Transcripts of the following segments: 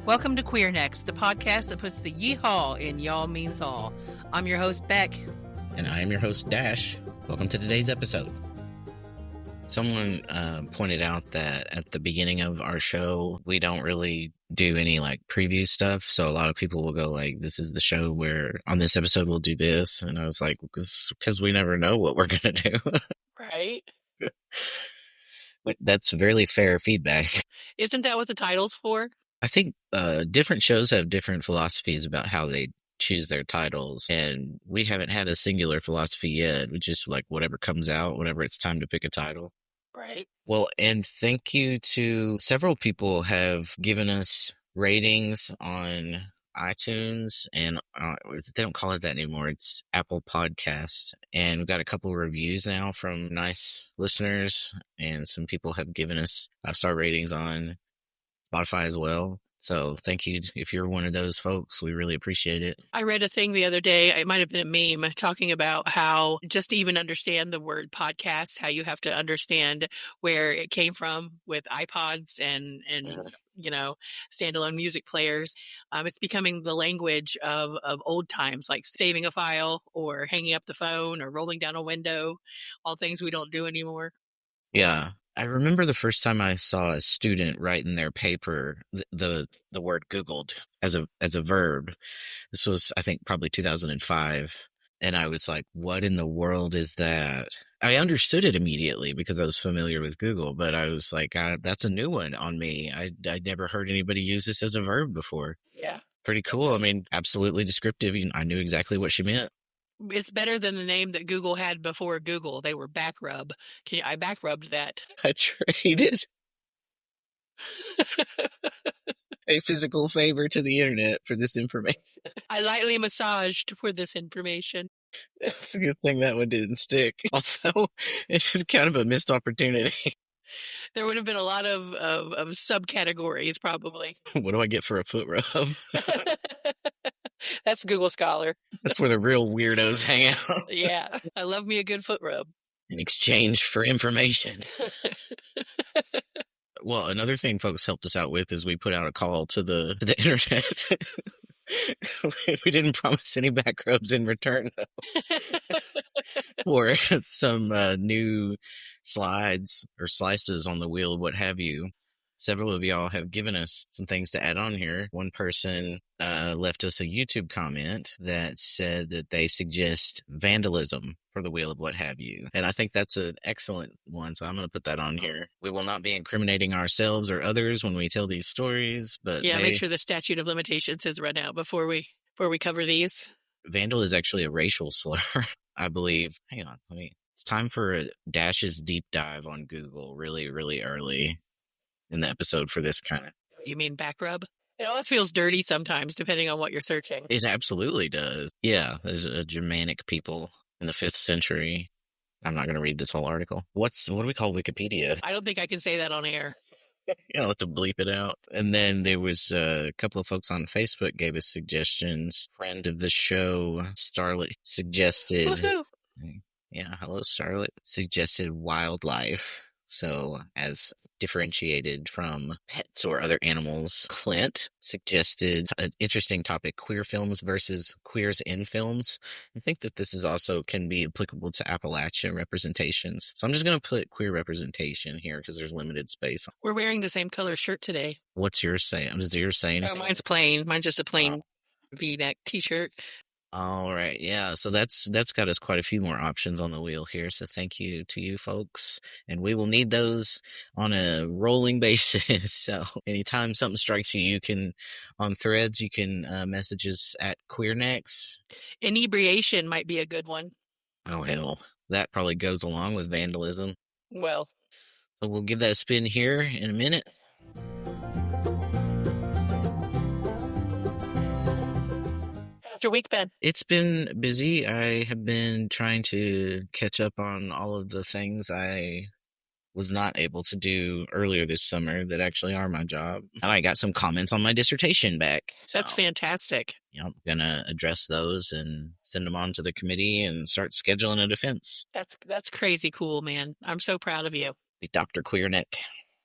Welcome to Queer Next, the podcast that puts the yeehaw in y'all means all. I'm your host, Beck. And I am your host, Dash. Welcome to today's episode. Someone pointed out that at the beginning of our show, we don't really do any preview stuff. So a lot of people will go this is the show where on this episode we'll do this. And I was like, because we never know what we're going to do. Right? But that's very fair feedback. Isn't that what the title's for? I think different shows have different philosophies about how they choose their titles, and we haven't had a singular philosophy yet. We just whatever comes out, whenever it's time to pick a title. Right. Well, and thank you to several people have given us ratings on iTunes, and they don't call it that anymore. It's Apple Podcasts, and we've got a couple of reviews now from nice listeners, and some people have given us 5-star ratings on Spotify as well. So thank you if you're one of those folks. We really appreciate it. I read a thing the other day, it might have been a meme, talking about how just to even understand the word podcast, how you have to understand where it came from with iPods and standalone music players. It's becoming the language of old times, like saving a file or hanging up the phone or rolling down a window, all things we don't do anymore. Yeah. I remember the first time I saw a student write in their paper the word Googled as a verb. This was, I think, probably 2005. And I was like, what in the world is that? I understood it immediately because I was familiar with Google, but I was like, that's a new one on me. I'd never heard anybody use this as a verb before. Yeah. Pretty cool. I mean, absolutely descriptive. I knew exactly what she meant. It's better than the name that Google had before Google. They were Backrub. I backrubbed that. I traded a physical favor to the internet for this information. I lightly massaged for this information. It's a good thing that one didn't stick. Although it is kind of a missed opportunity. There would have been a lot of subcategories, probably. What do I get for a foot rub? That's Google Scholar. That's where the real weirdos hang out. Yeah, I love me a good foot rub. In exchange for information. Well, another thing folks helped us out with is we put out a call to the internet. We didn't promise any backrubs in return, though. For some new slides or slices on the wheel, what have you. Several of y'all have given us some things to add on here. One person left us a YouTube comment that said that they suggest vandalism for the wheel of what have you. And I think that's an excellent one, so I'm going to put that on here. We will not be incriminating ourselves or others when we tell these stories, but make sure the statute of limitations has run out before we cover these. Vandal is actually a racial slur, I believe. Hang on, it's time for a Dash's deep dive on Google really, really early in the episode for this kind of. You mean backrub? It always feels dirty sometimes, depending on what you're searching. It absolutely does. Yeah, there's a Germanic people in the 5th century. I'm not going to read this whole article. What do we call Wikipedia? I don't think I can say that on air. I'll have to bleep it out. And then there was a couple of folks on Facebook gave us suggestions. Friend of the show, Starlet, suggested. Woohoo! Yeah, hello, Starlet. Suggested wildlife. So as differentiated from pets or other animals. Clint suggested an interesting topic, queer films versus queers in films. I think that this is also can be applicable to Appalachian representations. So I'm just going to put queer representation here because there's limited space. We're wearing the same color shirt today. What's yours saying? Does yours say anything? Oh, mine's plain. Mine's just a plain V-neck t-shirt. All right. Yeah. So that's got us quite a few more options on the wheel here. So thank you to you folks. And we will need those on a rolling basis. So anytime something strikes you, you can, on threads, you can message us at QueerNext. Inebriation might be a good one. Oh, hell. That probably goes along with vandalism. Well. So we'll give that a spin here in a minute. Your week been? It's been busy. I have been trying to catch up on all of the things I was not able to do earlier this summer that actually are my job. And I got some comments on my dissertation back. That's fantastic. Yeah, I'm going to address those and send them on to the committee and start scheduling a defense. That's crazy cool, man. I'm so proud of you. Dr. Queerneck.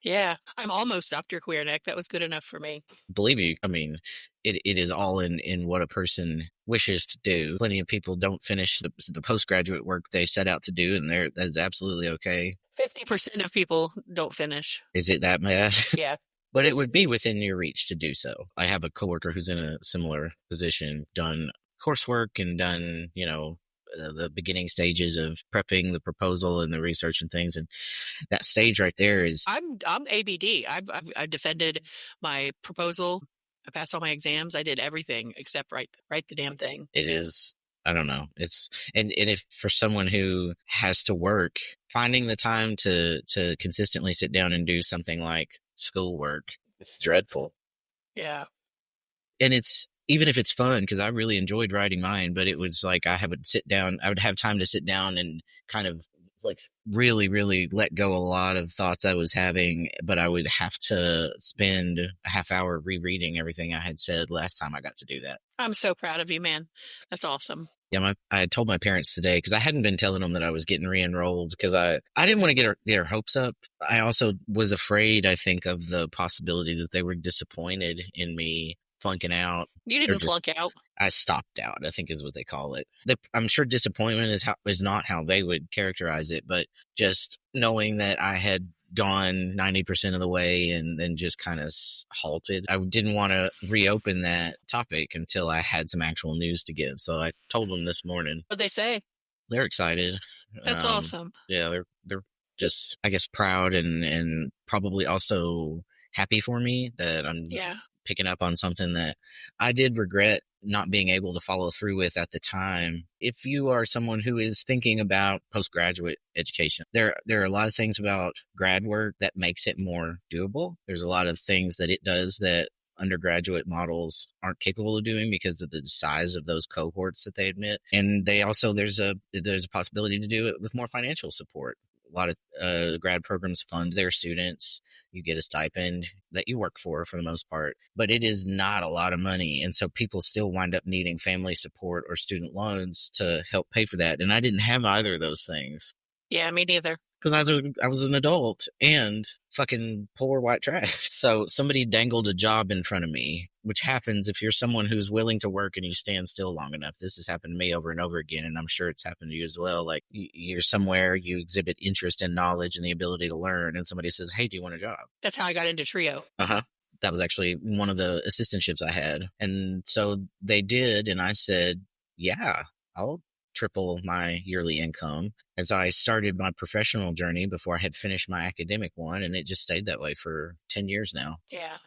Yeah. I'm almost Dr. Queerneck. That was good enough for me. Believe me, I mean, it is all in what a person wishes to do. Plenty of people don't finish the postgraduate work they set out to do, and that's absolutely okay. 50% of people don't finish. Is it that bad? Yeah. But it would be within your reach to do so. I have a coworker who's in a similar position, done coursework and done, the beginning stages of prepping the proposal and the research and things. And that stage right there is, I'm ABD. I defended my proposal. I passed all my exams. I did everything except write the damn thing. it is, I don't know. And if for someone who has to work, finding the time to consistently sit down and do something like schoolwork, it's dreadful. Yeah. And it's, even if it's fun, because I really enjoyed writing mine, but it was like I would have time to sit down and kind of like really, really let go a lot of thoughts I was having, but I would have to spend a half hour rereading everything I had said last time I got to do that. I'm so proud of you, man. That's awesome. Yeah, I told my parents today, because I hadn't been telling them that I was getting re-enrolled, because I didn't want to get their hopes up. I also was afraid, I think, of the possibility that they were disappointed in me flunking out. You didn't flunk out. I stopped out, I think is what they call it. I'm sure disappointment is not how they would characterize it, but just knowing that I had gone 90% of the way and then just kind of halted. I didn't want to reopen that topic until I had some actual news to give. So I told them this morning. What'd they say? They're excited. That's awesome. Yeah, they're just, I guess, proud and probably also happy for me that I'm picking up on something that I did regret not being able to follow through with at the time. If you are someone who is thinking about postgraduate education, there are a lot of things about grad work that makes it more doable. There's a lot of things that it does that undergraduate models aren't capable of doing because of the size of those cohorts that they admit. And they also, there's a possibility to do it with more financial support. A lot of grad programs fund their students. You get a stipend that you work for the most part, but it is not a lot of money. And so people still wind up needing family support or student loans to help pay for that. And I didn't have either of those things. Yeah, me neither. Because I was an adult and fucking poor white trash. So somebody dangled a job in front of me, which happens if you're someone who's willing to work and you stand still long enough. This has happened to me over and over again, and I'm sure it's happened to you as well. Like you're somewhere, you exhibit interest and knowledge and the ability to learn, and somebody says, "Hey, do you want a job?" That's how I got into Trio. That was actually one of the assistantships I had. And so they did, and I said, "Yeah, I'll triple my yearly income." As I started my professional journey before I had finished my academic one, and it just stayed that way for 10 years now. Yeah.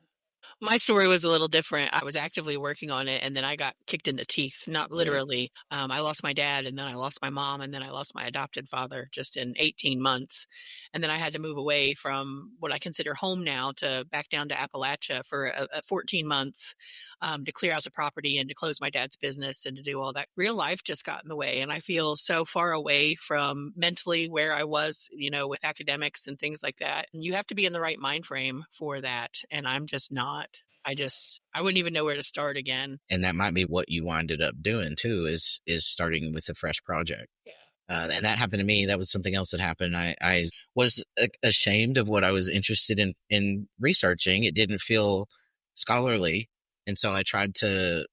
My story was a little different. I was actively working on it, and then I got kicked in the teeth, not literally. I lost my dad, and then I lost my mom, and then I lost my adopted father just in 18 months. And then I had to move away from what I consider home now to back down to Appalachia for 14 months to clear out the property and to close my dad's business and to do all that. Real life just got in the way, and I feel so far away from mentally where I was, with academics and things like that. And you have to be in the right mind frame for that, and I'm just not. I wouldn't even know where to start again. And that might be what you winded up doing too, is starting with a fresh project. Yeah. And that happened to me. That was something else that happened. I was ashamed of what I was interested in researching. It didn't feel scholarly. And so I tried to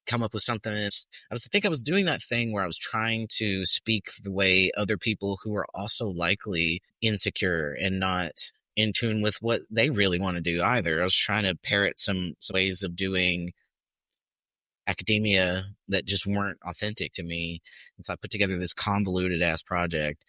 come up with something. I think I was doing that thing where I was trying to speak the way other people who are also likely insecure and not in tune with what they really want to do either. I was trying to parrot some ways of doing academia that just weren't authentic to me. And so I put together this convoluted ass project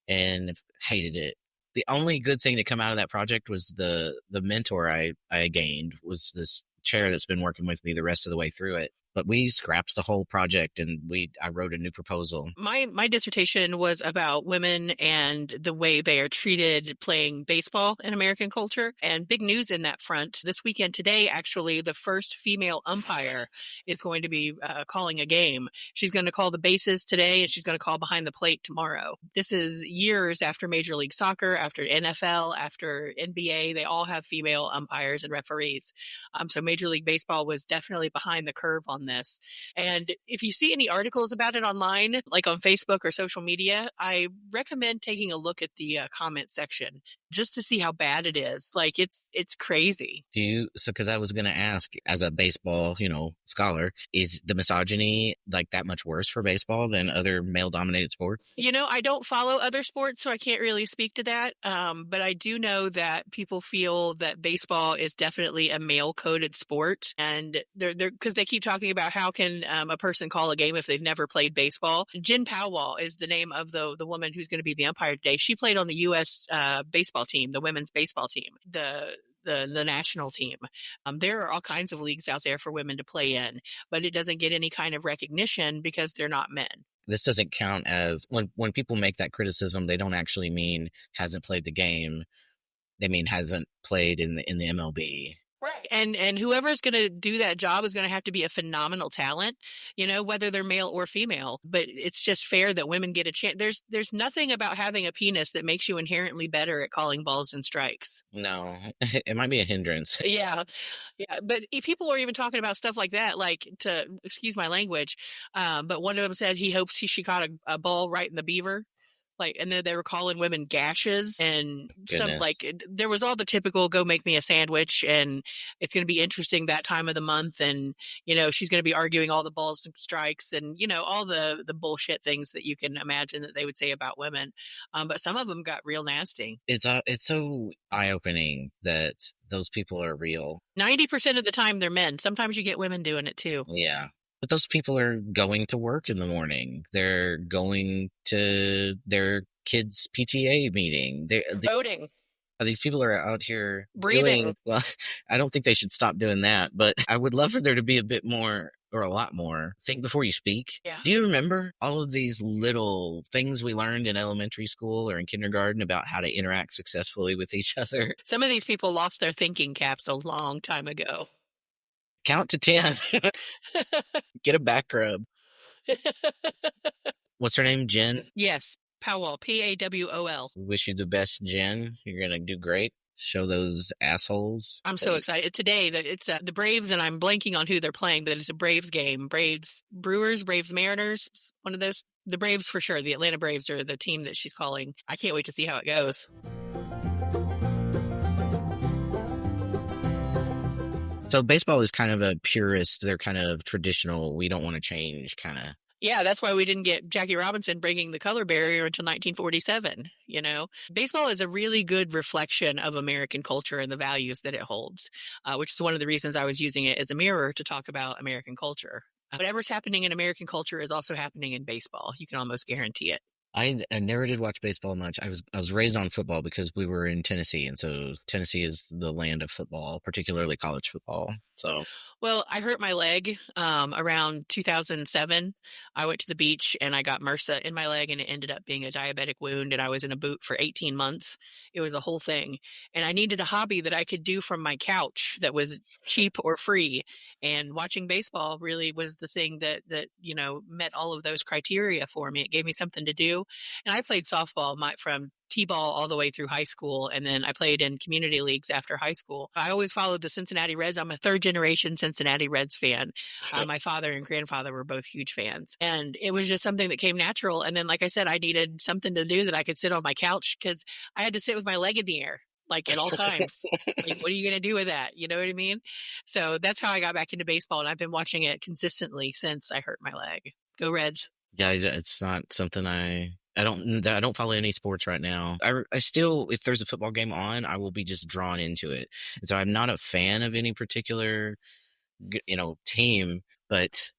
and hated it. The only good thing to come out of that project was the mentor I gained was this chair that's been working with me the rest of the way through it. But we scrapped the whole project and I wrote a new proposal. My dissertation was about women and the way they are treated playing baseball in American culture. And big news in that front. This weekend today, actually, the first female umpire is going to be calling a game. She's going to call the bases today and she's going to call behind the plate tomorrow. This is years after Major League Soccer, after NFL, after NBA. They all have female umpires and referees. So Major League Baseball was definitely behind the curve on on this. And if you see any articles about it online, like on Facebook or social media, I recommend taking a look at the comment section just to see how bad it is. Like it's crazy. Because I was going to ask, as a baseball, scholar, is the misogyny like that much worse for baseball than other male dominated sports? I don't follow other sports, so I can't really speak to that. But I do know that people feel that baseball is definitely a male-coded sport, and they're because they keep talking about how can a person call a game if they've never played baseball. Jen Powell is the name of the woman who's going to be the umpire today. She played on the U.S. Baseball team, the women's baseball team, the national team. There are all kinds of leagues out there for women to play in, but it doesn't get any kind of recognition because they're not men. This doesn't count as when people make that criticism, they don't actually mean hasn't played the game. They mean hasn't played in the MLB. Right. And whoever's going to do that job is going to have to be a phenomenal talent, whether they're male or female. But it's just fair that women get a chance. There's nothing about having a penis that makes you inherently better at calling balls and strikes. No, it might be a hindrance. Yeah. But if people are even talking about stuff like that, like to excuse my language, but one of them said he hopes she caught a ball right in the beaver. And then they were calling women gashes and there was all the typical go make me a sandwich and it's going to be interesting that time of the month. And, she's going to be arguing all the balls and strikes and, all the bullshit things that you can imagine that they would say about women. But some of them got real nasty. It's so eye-opening that those people are real. 90% of the time they're men. Sometimes you get women doing it too. Yeah. But those people are going to work in the morning. They're going to their kids' PTA meeting. They're voting. These people are out here breathing. Well, I don't think they should stop doing that, but I would love for there to be a bit more or a lot more. Think before you speak. Yeah. Do you remember all of these little things we learned in elementary school or in kindergarten about how to interact successfully with each other? Some of these people lost their thinking caps a long time ago. Count to 10. Get a back rub. What's her name? Jen? Yes. Powell. Pawol. Wish you the best, Jen. You're going to do great. Show those assholes. I'm so excited. Today, it's the Braves, and I'm blanking on who they're playing, but it's a Braves game. Braves Brewers, Braves Mariners, one of those. The Braves for sure. The Atlanta Braves are the team that she's calling. I can't wait to see how it goes. So baseball is kind of a purist. They're kind of traditional. We don't want to change kind of. Yeah, that's why we didn't get Jackie Robinson breaking the color barrier until 1947. Baseball is a really good reflection of American culture and the values that it holds, which is one of the reasons I was using it as a mirror to talk about American culture. Whatever's happening in American culture is also happening in baseball. You can almost guarantee it. I never did watch baseball much. I was raised on football because we were in Tennessee, and so Tennessee is the land of football, particularly college football. So, well, I hurt my leg around 2007. I went to the beach and I got MRSA in my leg, and it ended up being a diabetic wound, and I was in a boot for 18 months. It was a whole thing, and I needed a hobby that I could do from my couch that was cheap or free, and watching baseball really was the thing that met all of those criteria for me. It gave me something to do, and I played softball from T-ball all the way through high school, and then I played in community leagues after high school. I always followed the Cincinnati Reds. I'm a third-generation Cincinnati Reds fan. My father and grandfather were both huge fans, and it was just something that came natural. And then, like I said, I needed something to do that I could sit on my couch because I had to sit with my leg in the air, at all times. What are you going to do with that? You know what I mean? So that's how I got back into baseball, and I've been watching it consistently since I hurt my leg. Go Reds. Yeah, it's not something I don't follow any sports right now. I still, if there's a football game on, I will be just drawn into it. And so I'm not a fan of any particular, team, but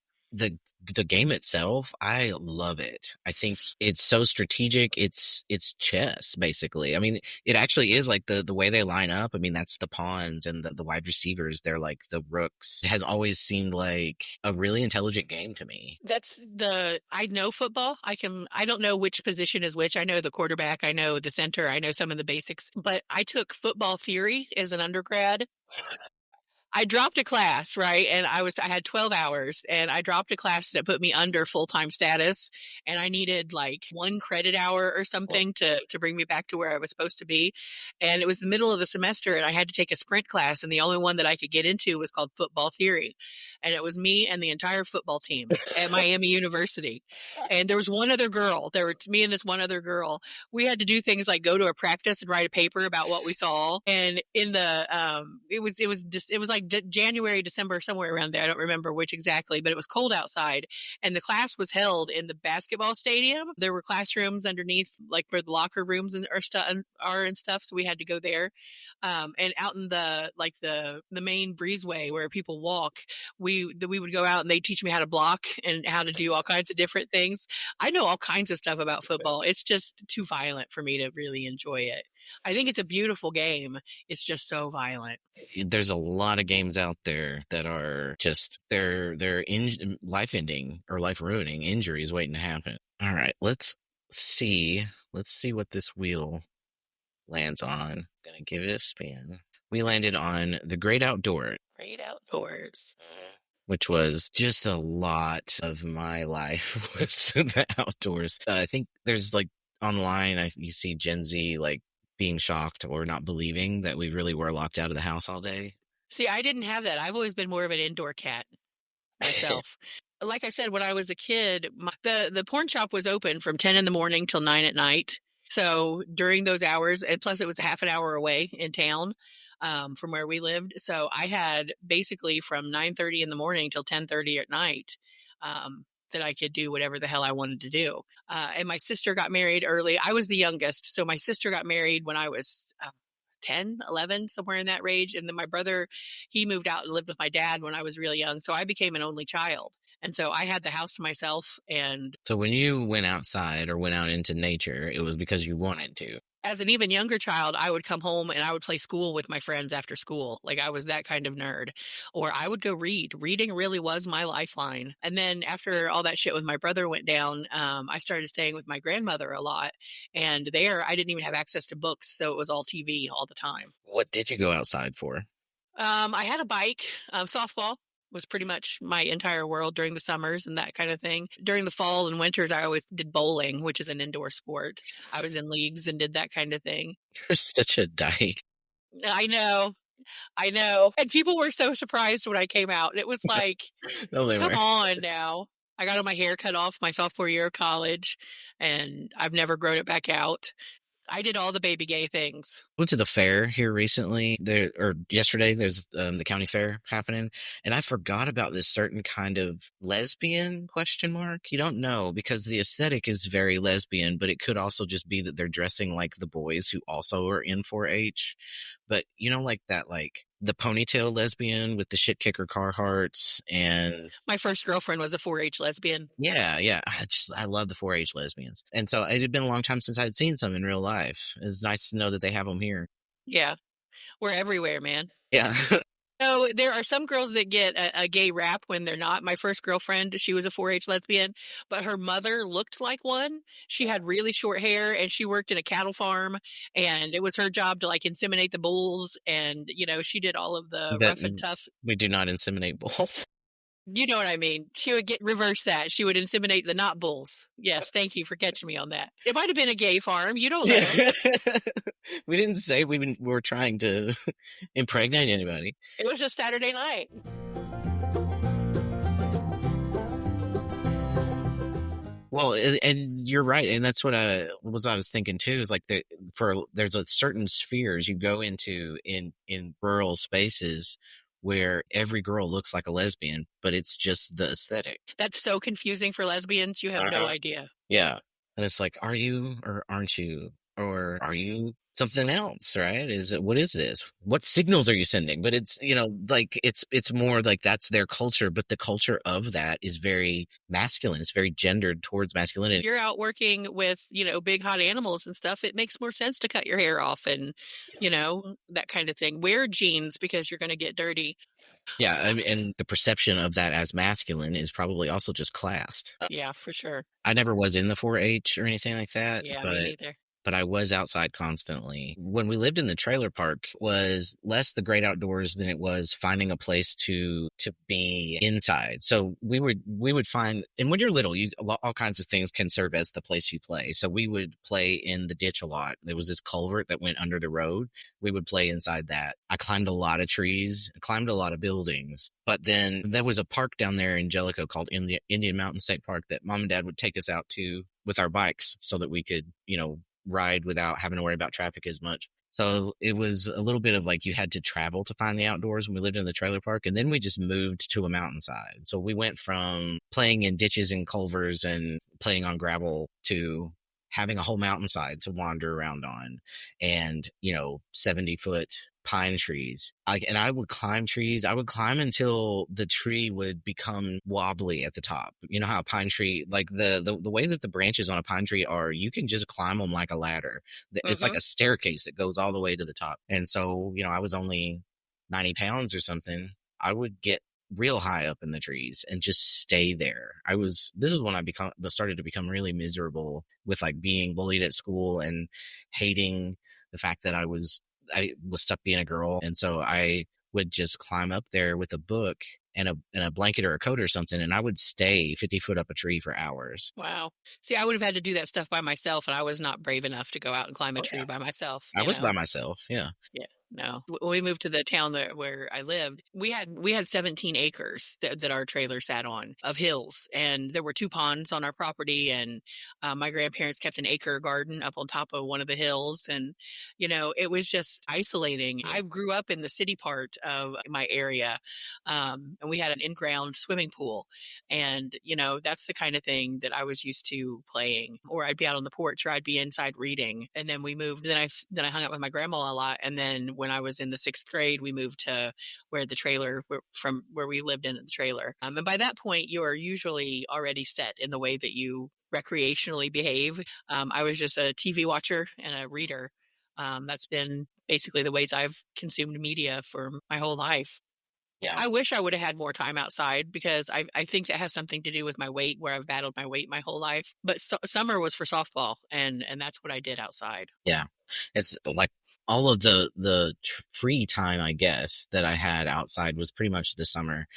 the game itself, I love it. I think it's so strategic. It's chess, basically. I mean, it actually is like the way they line up. I mean, that's the pawns and the wide receivers. They're like the rooks. It has always seemed like a really intelligent game to me. I know football. I don't know which position is which. I know the quarterback. I know the center. I know some of the basics, but I took football theory as an undergrad. I dropped a class, right? And I had 12 hours and I dropped a class that put me under full-time status. And I needed like 1 credit hour or something to bring me back to where I was supposed to be. And it was the middle of the semester and I had to take a sprint class. And the only one that I could get into was called football theory. And it was me and the entire football team at Miami University. And there was one other girl. There were me and this one other girl. We had to do things like go to a practice and write a paper about what we saw. And in the it was like January, December, somewhere around there. I don't remember which exactly, but it was cold outside, and the class was held in the basketball stadium. There were classrooms underneath, like where the locker rooms and are and stuff. So we had to go there. And out in the main breezeway where people walk, we would go out and they'd teach me how to block and how to do all kinds of different things. I know all kinds of stuff about football. It's just too violent for me to really enjoy it. I think it's a beautiful game. It's just so violent. There's a lot of games out there that are just they're life ending or life ruining injuries waiting to happen. All right, let's see what this wheel lands on. Gonna give it a spin. We landed on the Great Outdoors. Great Outdoors. Which was just a lot of my life with the outdoors. I think there's like online, you see Gen Z like being shocked or not believing that we really were locked out of the house all day. See, I didn't have that. I've always been more of an indoor cat myself. Like I said, when I was a kid, the porn shop was open from 10 in the morning till 9 at night. So during those hours, and plus it was a half an hour away in town from where we lived. So I had basically from 9:30 in the morning till 10:30 at night that I could do whatever the hell I wanted to do. And my sister got married early. I was the youngest. So my sister got married when I was 10, 11, somewhere in that range. And then my brother, he moved out and lived with my dad when I was really young. So I became an only child. And so I had the house to myself. And so when you went outside or went out into nature, it was because you wanted to. As an even younger child, I would come home and I would play school with my friends after school. Like I was that kind of nerd. Or I would go read. Reading really was my lifeline. And then after all that shit with my brother went down, I started staying with my grandmother a lot. And there, I didn't even have access to books. So it was all TV all the time. What did you go outside for? I had a bike, softball. Was pretty much my entire world during the summers and that kind of thing. During the fall and winters, I always did bowling, which is an indoor sport. I was in leagues and did that kind of thing. You're such a dyke. I know. And people were so surprised when I came out. And it was like, no, come on now. I got my hair cut off my sophomore year of college, and I've never grown it back out. I did all the baby gay things. Went to the fair here recently, yesterday. There's the county fair happening, and I forgot about this certain kind of lesbian ? You don't know because the aesthetic is very lesbian, but it could also just be that they're dressing like the boys who also are in 4-H. But you know, like that, like the ponytail lesbian with the shit kicker Carhartts, and my first girlfriend was a 4-H lesbian. Yeah. I love the 4-H lesbians, and so it had been a long time since I had seen some in real life. It's nice to know that they have them here. Yeah, we're everywhere, man. Yeah. So there are some girls that get a gay rap when they're not. My first girlfriend, she was a 4-H lesbian, but her mother looked like one. She had really short hair and she worked in a cattle farm, and it was her job to like inseminate the bulls. And, you know, she did all of the rough and tough. We do not inseminate bulls. You know what I mean? She would reverse that. She would inseminate the not bulls. Yes, thank you for catching me on that. It might have been a gay farm. You don't know. We didn't say we were trying to impregnate anybody. It was just Saturday night. Well, and you're right, and that's what I was thinking too. Is like there's a certain spheres you go into in rural spaces where every girl looks like a lesbian, but it's just the aesthetic. That's so confusing for lesbians. You have no idea. Yeah, and it's like, are you or aren't you, or are you something else? Right? What is this? What signals are you sending? But it's, you know, like it's more like that's their culture, but the culture of that is very masculine. It's very gendered towards masculinity. If you're out working with, you know, big hot animals and stuff, it makes more sense to cut your hair off and, you know, that kind of thing. Wear jeans because you're going to get dirty. Yeah, I mean, and the perception of that as masculine is probably also just classed. Yeah, for sure. I never was in the 4-H or anything like that. Yeah, but me neither. but I was outside constantly. When we lived in the trailer park, was less the great outdoors than it was finding a place to be inside. So we would find, and when you're little, all kinds of things can serve as the place you play. So we would play in the ditch a lot. There was this culvert that went under the road. We would play inside that. I climbed a lot of trees, climbed a lot of buildings. But then there was a park down there in Jellicoe called Indian Mountain State Park that Mom and Dad would take us out to with our bikes so that we could, ride without having to worry about traffic as much. So it was a little bit of like you had to travel to find the outdoors when we lived in the trailer park. And then we just moved to a mountainside. So we went from playing in ditches and culvers and playing on gravel to having a whole mountainside to wander around on, and 70-foot pine trees. And I would climb trees. I would climb until the tree would become wobbly at the top. You know how a pine tree, like the way that the branches on a pine tree are, you can just climb them like a ladder. It's like a staircase that goes all the way to the top. And so, I was only 90 pounds or something. I would get real high up in the trees and just stay there. This is when I started to become really miserable with like being bullied at school and hating the fact that I was stuck being a girl. And so I would just climb up there with a book and a blanket or a coat or something, and I would stay 50 foot up a tree for hours. Wow. See, I would have had to do that stuff by myself, and I was not brave enough to go out and climb a tree by myself. I was by myself. Yeah. Yeah. No. When we moved to the town where I lived, we had 17 acres that our trailer sat on of hills, and there were 2 ponds on our property, and my grandparents kept an acre garden up on top of one of the hills, and it was just isolating. I grew up in the city part of my area, and we had an in-ground swimming pool, and that's the kind of thing that I was used to playing. Or I'd be out on the porch, or I'd be inside reading. And then we moved. Then I hung out with my grandma a lot, and then when I was in the 6th grade, we moved to from where we lived in the trailer. And by that point, you are usually already set in the way that you recreationally behave. I was just a TV watcher and a reader. That's been basically the ways I've consumed media for my whole life. Yeah. I wish I would have had more time outside, because I think that has something to do with my weight, where I've battled my weight my whole life. But summer was for softball, and that's what I did outside. Yeah. It's like all of the free time, I guess, that I had outside was pretty much the summer,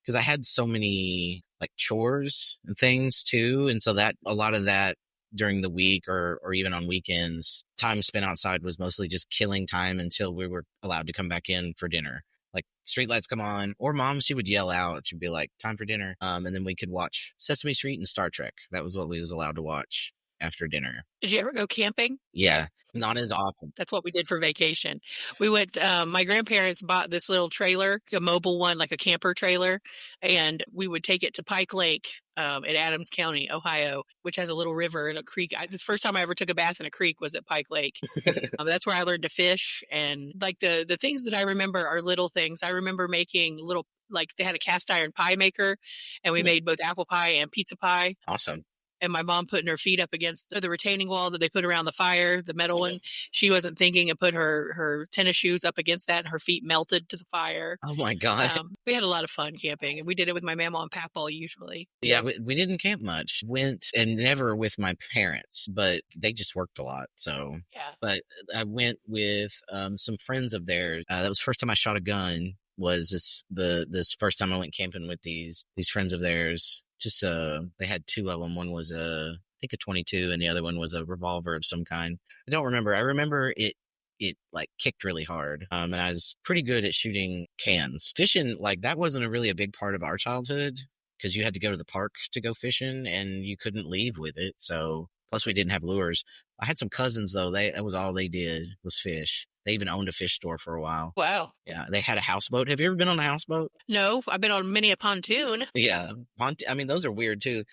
because I had so many like chores and things too. And so that a lot of that during the week or even on weekends, time spent outside was mostly just killing time until we were allowed to come back in for dinner. Like streetlights come on, or Mom, she would yell out. She'd be like, "Time for dinner." And then we could watch Sesame Street and Star Trek. That was what we was allowed to watch after dinner. Did you ever go camping? Yeah, not as often. That's what we did for vacation. We went, my grandparents bought this little trailer, a mobile one, like a camper trailer, and we would take it to Pike Lake in Adams County, Ohio, which has a little river and a creek. The first time I ever took a bath in a creek was at Pike Lake. That's where I learned to fish. And like the things that I remember are little things. I remember making little, like they had a cast iron pie maker, and we made both apple pie and pizza pie. Awesome. And my mom putting her feet up against the retaining wall that they put around the fire, the metal one. She wasn't thinking, and put her tennis shoes up against that, and her feet melted to the fire. Oh my God. We had a lot of fun camping, and we did it with my mama and papa usually. Yeah, we didn't camp much. Went, and never with my parents, but they just worked a lot. So, yeah. But I went with some friends of theirs. That was the first time I shot a gun. Was this first time I went camping with these friends of theirs. Just they had 2 of them. One was I think a 22, and the other one was a revolver of some kind. I don't remember. I remember it like kicked really hard. And I was pretty good at shooting cans. Fishing, like that wasn't really a big part of our childhood, because you had to go to the park to go fishing and you couldn't leave with it. So plus we didn't have lures. I had some cousins though. That was all they did was fish. They even owned a fish store for a while. Wow. Yeah. They had a houseboat. Have you ever been on a houseboat? No, I've been on many a pontoon. Yeah. I mean, those are weird too.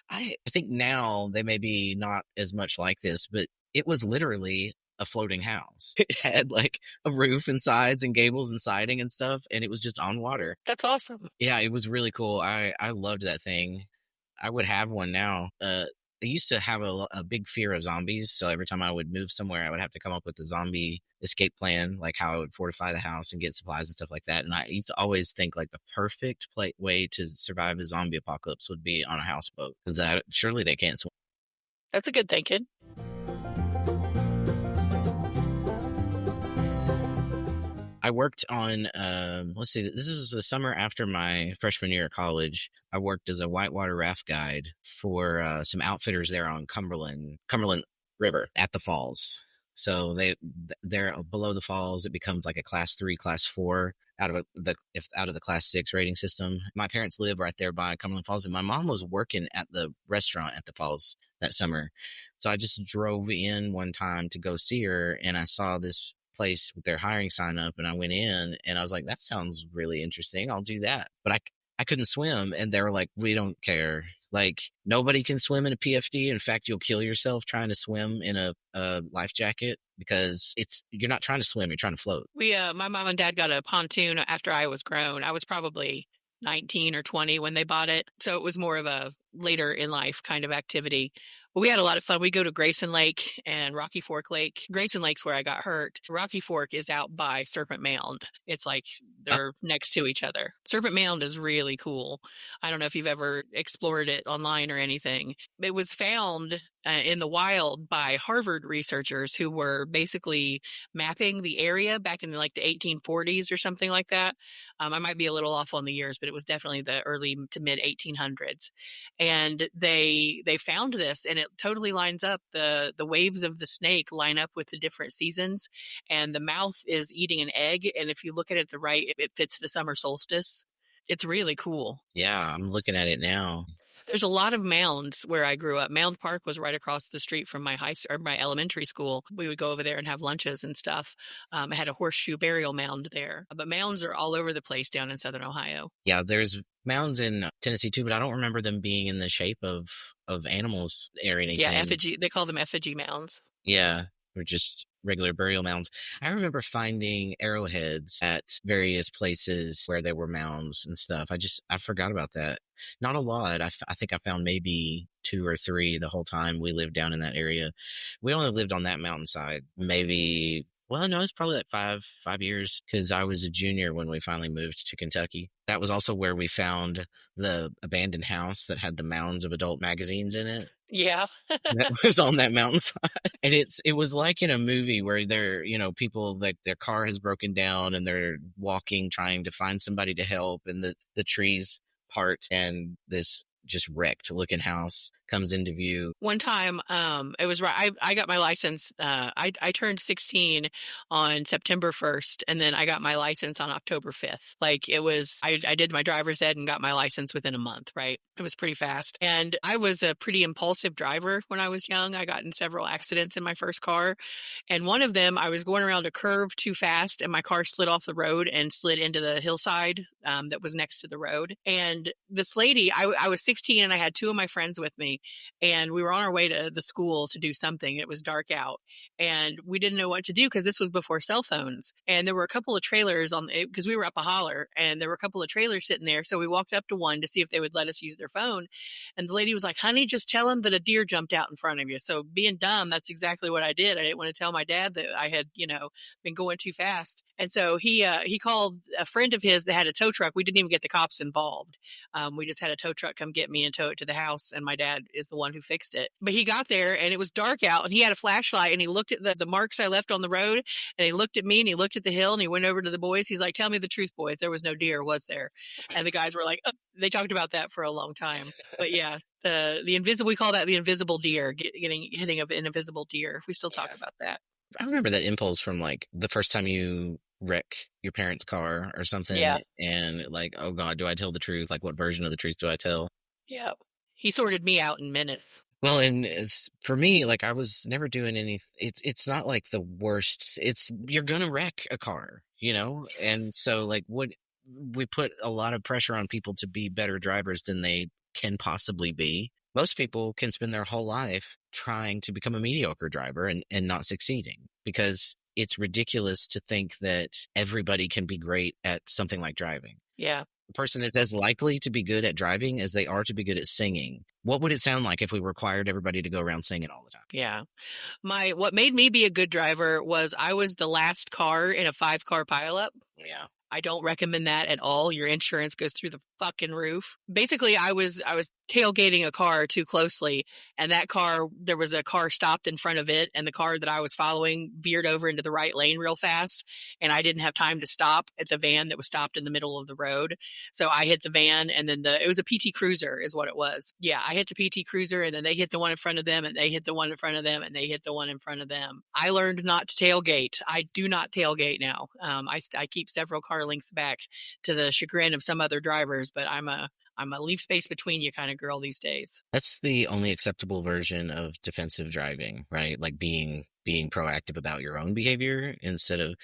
I think now they may be not as much like this, but it was literally a floating house. It had like a roof and sides and gables and siding and stuff, and it was just on water. That's awesome. Yeah, it was really cool. I loved that thing. I would have one now. I used to have a big fear of zombies, so every time I would move somewhere, I would have to come up with a zombie escape plan, like how I would fortify the house and get supplies and stuff like that. And I used to always think like the perfect way to survive a zombie apocalypse would be on a houseboat, because surely they can't swim. That's a good thinking. I worked on, let's see, this was the summer after my freshman year of college. I worked as a whitewater raft guide for some outfitters there on Cumberland River at the falls. So they're below the falls. It becomes like a class 3, class 4 out of the class 6 rating system. My parents live right there by Cumberland Falls, and my mom was working at the restaurant at the falls that summer. So I just drove in one time to go see her, and I saw this place with their hiring sign up, and I went in and I was like, that sounds really interesting. I'll do that. But I couldn't swim, and they were like, we don't care. Like, nobody can swim in a PFD. In fact, you'll kill yourself trying to swim in a life jacket because you're not trying to swim, you're trying to float. My mom and dad got a pontoon after I was grown. I was probably 19 or 20 when they bought it. So it was more of a later in life kind of activity. But we had a lot of fun. We go to Grayson Lake and Rocky Fork Lake. Grayson Lake's where I got hurt. Rocky Fork is out by Serpent Mound. It's like they're next to each other. Serpent Mound is really cool. I don't know if you've ever explored it online or anything. It was found in the wild by Harvard researchers who were basically mapping the area back in like the 1840s or something like that. I might be a little off on the years, but it was definitely the early to mid 1800s. And they found this, and it totally lines up. The waves of the snake line up with the different seasons, and the mouth is eating an egg. And if you look at it the right, it fits the summer solstice. It's really cool. Yeah, I'm looking at it now. There's a lot of mounds where I grew up. Mound Park was right across the street from my my elementary school. We would go over there and have lunches and stuff. I had a horseshoe burial mound there, but mounds are all over the place down in Southern Ohio. Yeah, there's mounds in Tennessee too, but I don't remember them being in the shape of animals or anything. Yeah, effigy. They call them effigy mounds. Yeah, or just regular burial mounds. I remember finding arrowheads at various places where there were mounds and stuff. I forgot about that. Not a lot. I think I found maybe 2 or 3 the whole time we lived down in that area. We only lived on that mountainside maybe, well, no, it's probably like 5 years, because I was a junior when we finally moved to Kentucky. That was also where we found the abandoned house that had the mounds of adult magazines in it. Yeah. That was on that mountainside. And it was like in a movie where people, like, their car has broken down and they're walking, trying to find somebody to help, and the trees part, and this just wrecked looking house comes into view. One time, it was right. I got my license. I turned 16 on September 1st, and then I got my license on October 5th. Like, it was, I did my driver's ed and got my license within a month, right? It was pretty fast. And I was a pretty impulsive driver when I was young. I got in several accidents in my first car. And one of them, I was going around a curve too fast, and my car slid off the road and slid into the hillside that was next to the road. And this lady, I was 16 and I had 2 of my friends with me, and we were on our way to the school to do something. It was dark out, and we didn't know what to do because this was before cell phones. And there were a couple of trailers because we were up a holler, and there were a couple of trailers sitting there. So we walked up to one to see if they would let us use their phone. And the lady was like, honey, just tell them that a deer jumped out in front of you. So being dumb, that's exactly what I did. I didn't want to tell my dad that I had, been going too fast. And so he called a friend of his that had a tow truck. We didn't even get the cops involved. We just had a tow truck come get me and tow it to the house. And my dad is the one who fixed it. But he got there and it was dark out, and he had a flashlight, and he looked at the marks I left on the road, and he looked at me, and he looked at the hill, and he went over to the boys. He's like, tell me the truth, boys. There was no deer, was there? And the guys were like, oh. They talked about that for a long time. But yeah, we call that the invisible deer, hitting of an invisible deer. We still talk about that. I remember that impulse from, like, the first time you wreck your parents' car or something. Yeah. And like, oh God, do I tell the truth? Like, what version of the truth do I tell? Yeah. He sorted me out in minutes. Well, and for me, like, I was never doing anything. It's not like the worst. You're going to wreck a car, And so, like, we put a lot of pressure on people to be better drivers than they can possibly be. Most people can spend their whole life trying to become a mediocre driver and not succeeding, because it's ridiculous to think that everybody can be great at something like driving. Yeah. A person is as likely to be good at driving as they are to be good at singing. What would it sound like if we required everybody to go around singing all the time? Yeah. What made me be a good driver was I was the last car in a 5-car pileup. Yeah. I don't recommend that at all. Your insurance goes through the fucking roof. Basically, I was tailgating a car too closely, and that car, there was a car stopped in front of it, and the car that I was following veered over into the right lane real fast, and I didn't have time to stop at the van that was stopped in the middle of the road. So I hit the van, and then it was a PT Cruiser is what it was. Yeah, I hit the PT Cruiser, and then they hit the one in front of them, and they hit the one in front of them, and they hit the one in front of them. I learned not to tailgate. I do not tailgate now. I keep several car lengths back, to the chagrin of some other drivers, but I'm a leave space between you kind of girl these days. That's the only acceptable version of defensive driving, right? Like being proactive about your own behavior instead of,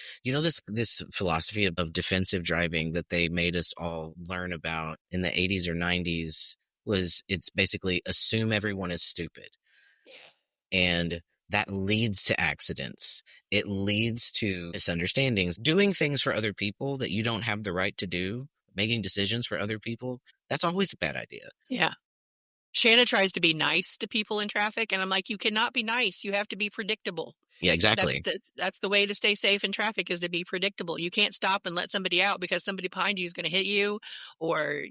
this philosophy of defensive driving that they made us all learn about in the 80s or 90s it's basically assume everyone is stupid. And that leads to accidents. It leads to misunderstandings, doing things for other people that you don't have the right to do, making decisions for other people. That's always a bad idea. Yeah. Shanna tries to be nice to people in traffic, and I'm like, you cannot be nice. You have to be predictable. Yeah, That's exactly. that's the way to stay safe in traffic, is to be predictable. You can't stop and let somebody out because somebody behind you is going to hit you, or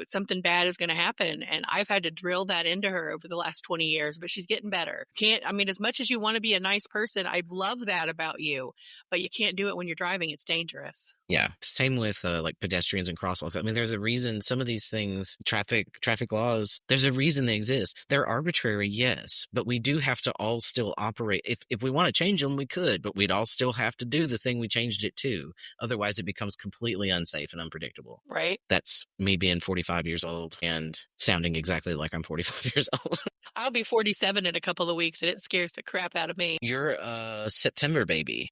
something bad is going to happen. And I've had to drill that into her over the last 20 years, but she's getting better. I mean, as much as you want to be a nice person, I love that about you, but you can't do it when you're driving. It's dangerous. Yeah. Same with like pedestrians and crosswalks. I mean, there's a reason some of these things, traffic laws, there's a reason they exist. They're arbitrary, yes, but we do have to all still operate. If we want to change them, we could, but we'd all still have to do the thing we changed it to. Otherwise, it becomes completely unsafe and unpredictable. Right. That's me being 45 years old and sounding exactly like I'm 45 years old. I'll be 47 in a couple of weeks, and it scares the crap out of me. You're a September baby.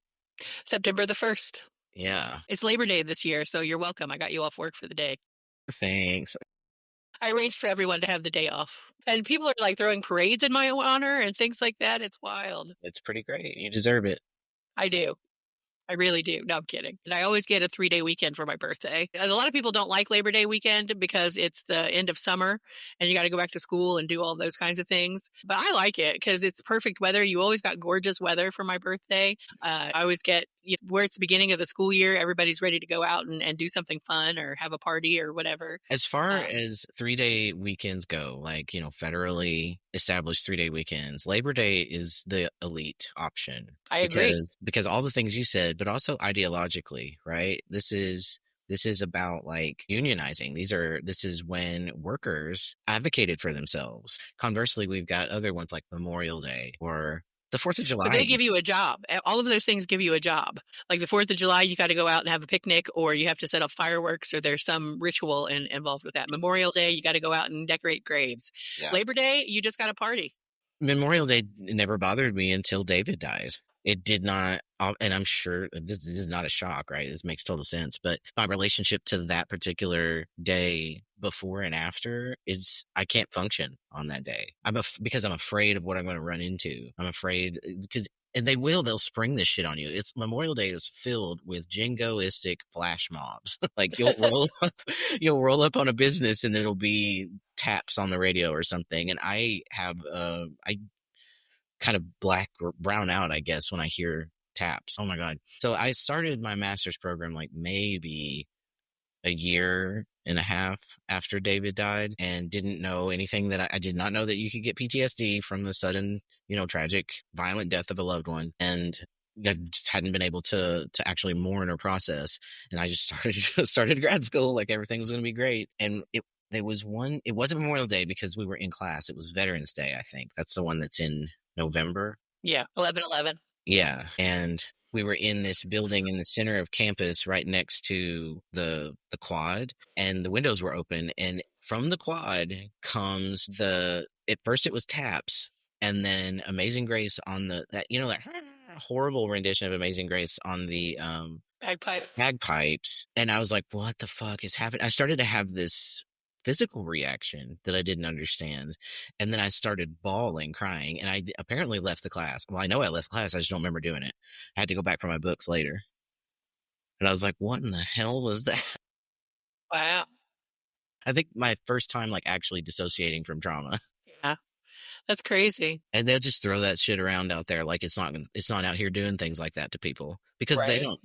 September the 1st. Yeah. It's Labor Day this year, so you're welcome. I got you off work for the day. Thanks. I arranged for everyone to have the day off. And people are like throwing parades in my honor and things like that. It's wild. It's pretty great. You deserve it. I do. I really do. No, I'm kidding. And I always get a 3-day weekend for my birthday. And a lot of people don't like Labor Day weekend because it's the end of summer and you got to go back to school and do all those kinds of things. But I like it because it's perfect weather. You always got gorgeous weather for my birthday. I always get, where it's the beginning of the school year, everybody's ready to go out and do something fun or have a party or whatever. As far as 3-day weekends go, like, federally established 3-day weekends, Labor Day is the elite option. I agree. Because all the things you said, but also ideologically, right? This is about like unionizing. This is when workers advocated for themselves. Conversely, we've got other ones like Memorial Day or the 4th of July. But they give you a job. All of those things give you a job. Like the 4th of July, you got to go out and have a picnic, or you have to set off fireworks, or there's some ritual involved with that. Memorial Day, you got to go out and decorate graves. Yeah. Labor Day, you just got to party. Memorial Day never bothered me until David died. It did not, and I'm sure this is not a shock, right? This makes total sense. But my relationship to that particular day before and after is I can't function on that day. Because I'm afraid of what I'm going to run into. I'm afraid and they'll spring this shit on you. Memorial Day is filled with jingoistic flash mobs. Like you'll roll up on a business and it'll be taps on the radio or something. And I kind of black or brown out, I guess, when I hear taps. Oh my God. So I started my master's program like maybe a year and a half after David died and didn't know anything I did not know that you could get PTSD from the sudden, tragic, violent death of a loved one. And I just hadn't been able to actually mourn or process. And I just started grad school like everything was going to be great. And it wasn't Memorial Day because we were in class. It was Veterans Day, I think. That's the one that's in November. Yeah, 11/11. Yeah, and we were in this building in the center of campus right next to the quad, and the windows were open, and from the quad comes at first it was taps, and then Amazing Grace on that horrible rendition of Amazing Grace on the bagpipes. And I was like, what the fuck is happening? I started to have this physical reaction that I didn't understand. And then I started bawling, crying, and I apparently left the class. Well, I know I left class. I just don't remember doing it. I had to go back for my books later. And I was like, what in the hell was that? Wow. I think my first time like actually dissociating from trauma. Yeah. That's crazy. And they'll just throw that shit around out there like it's not out here doing things like that to people because they don't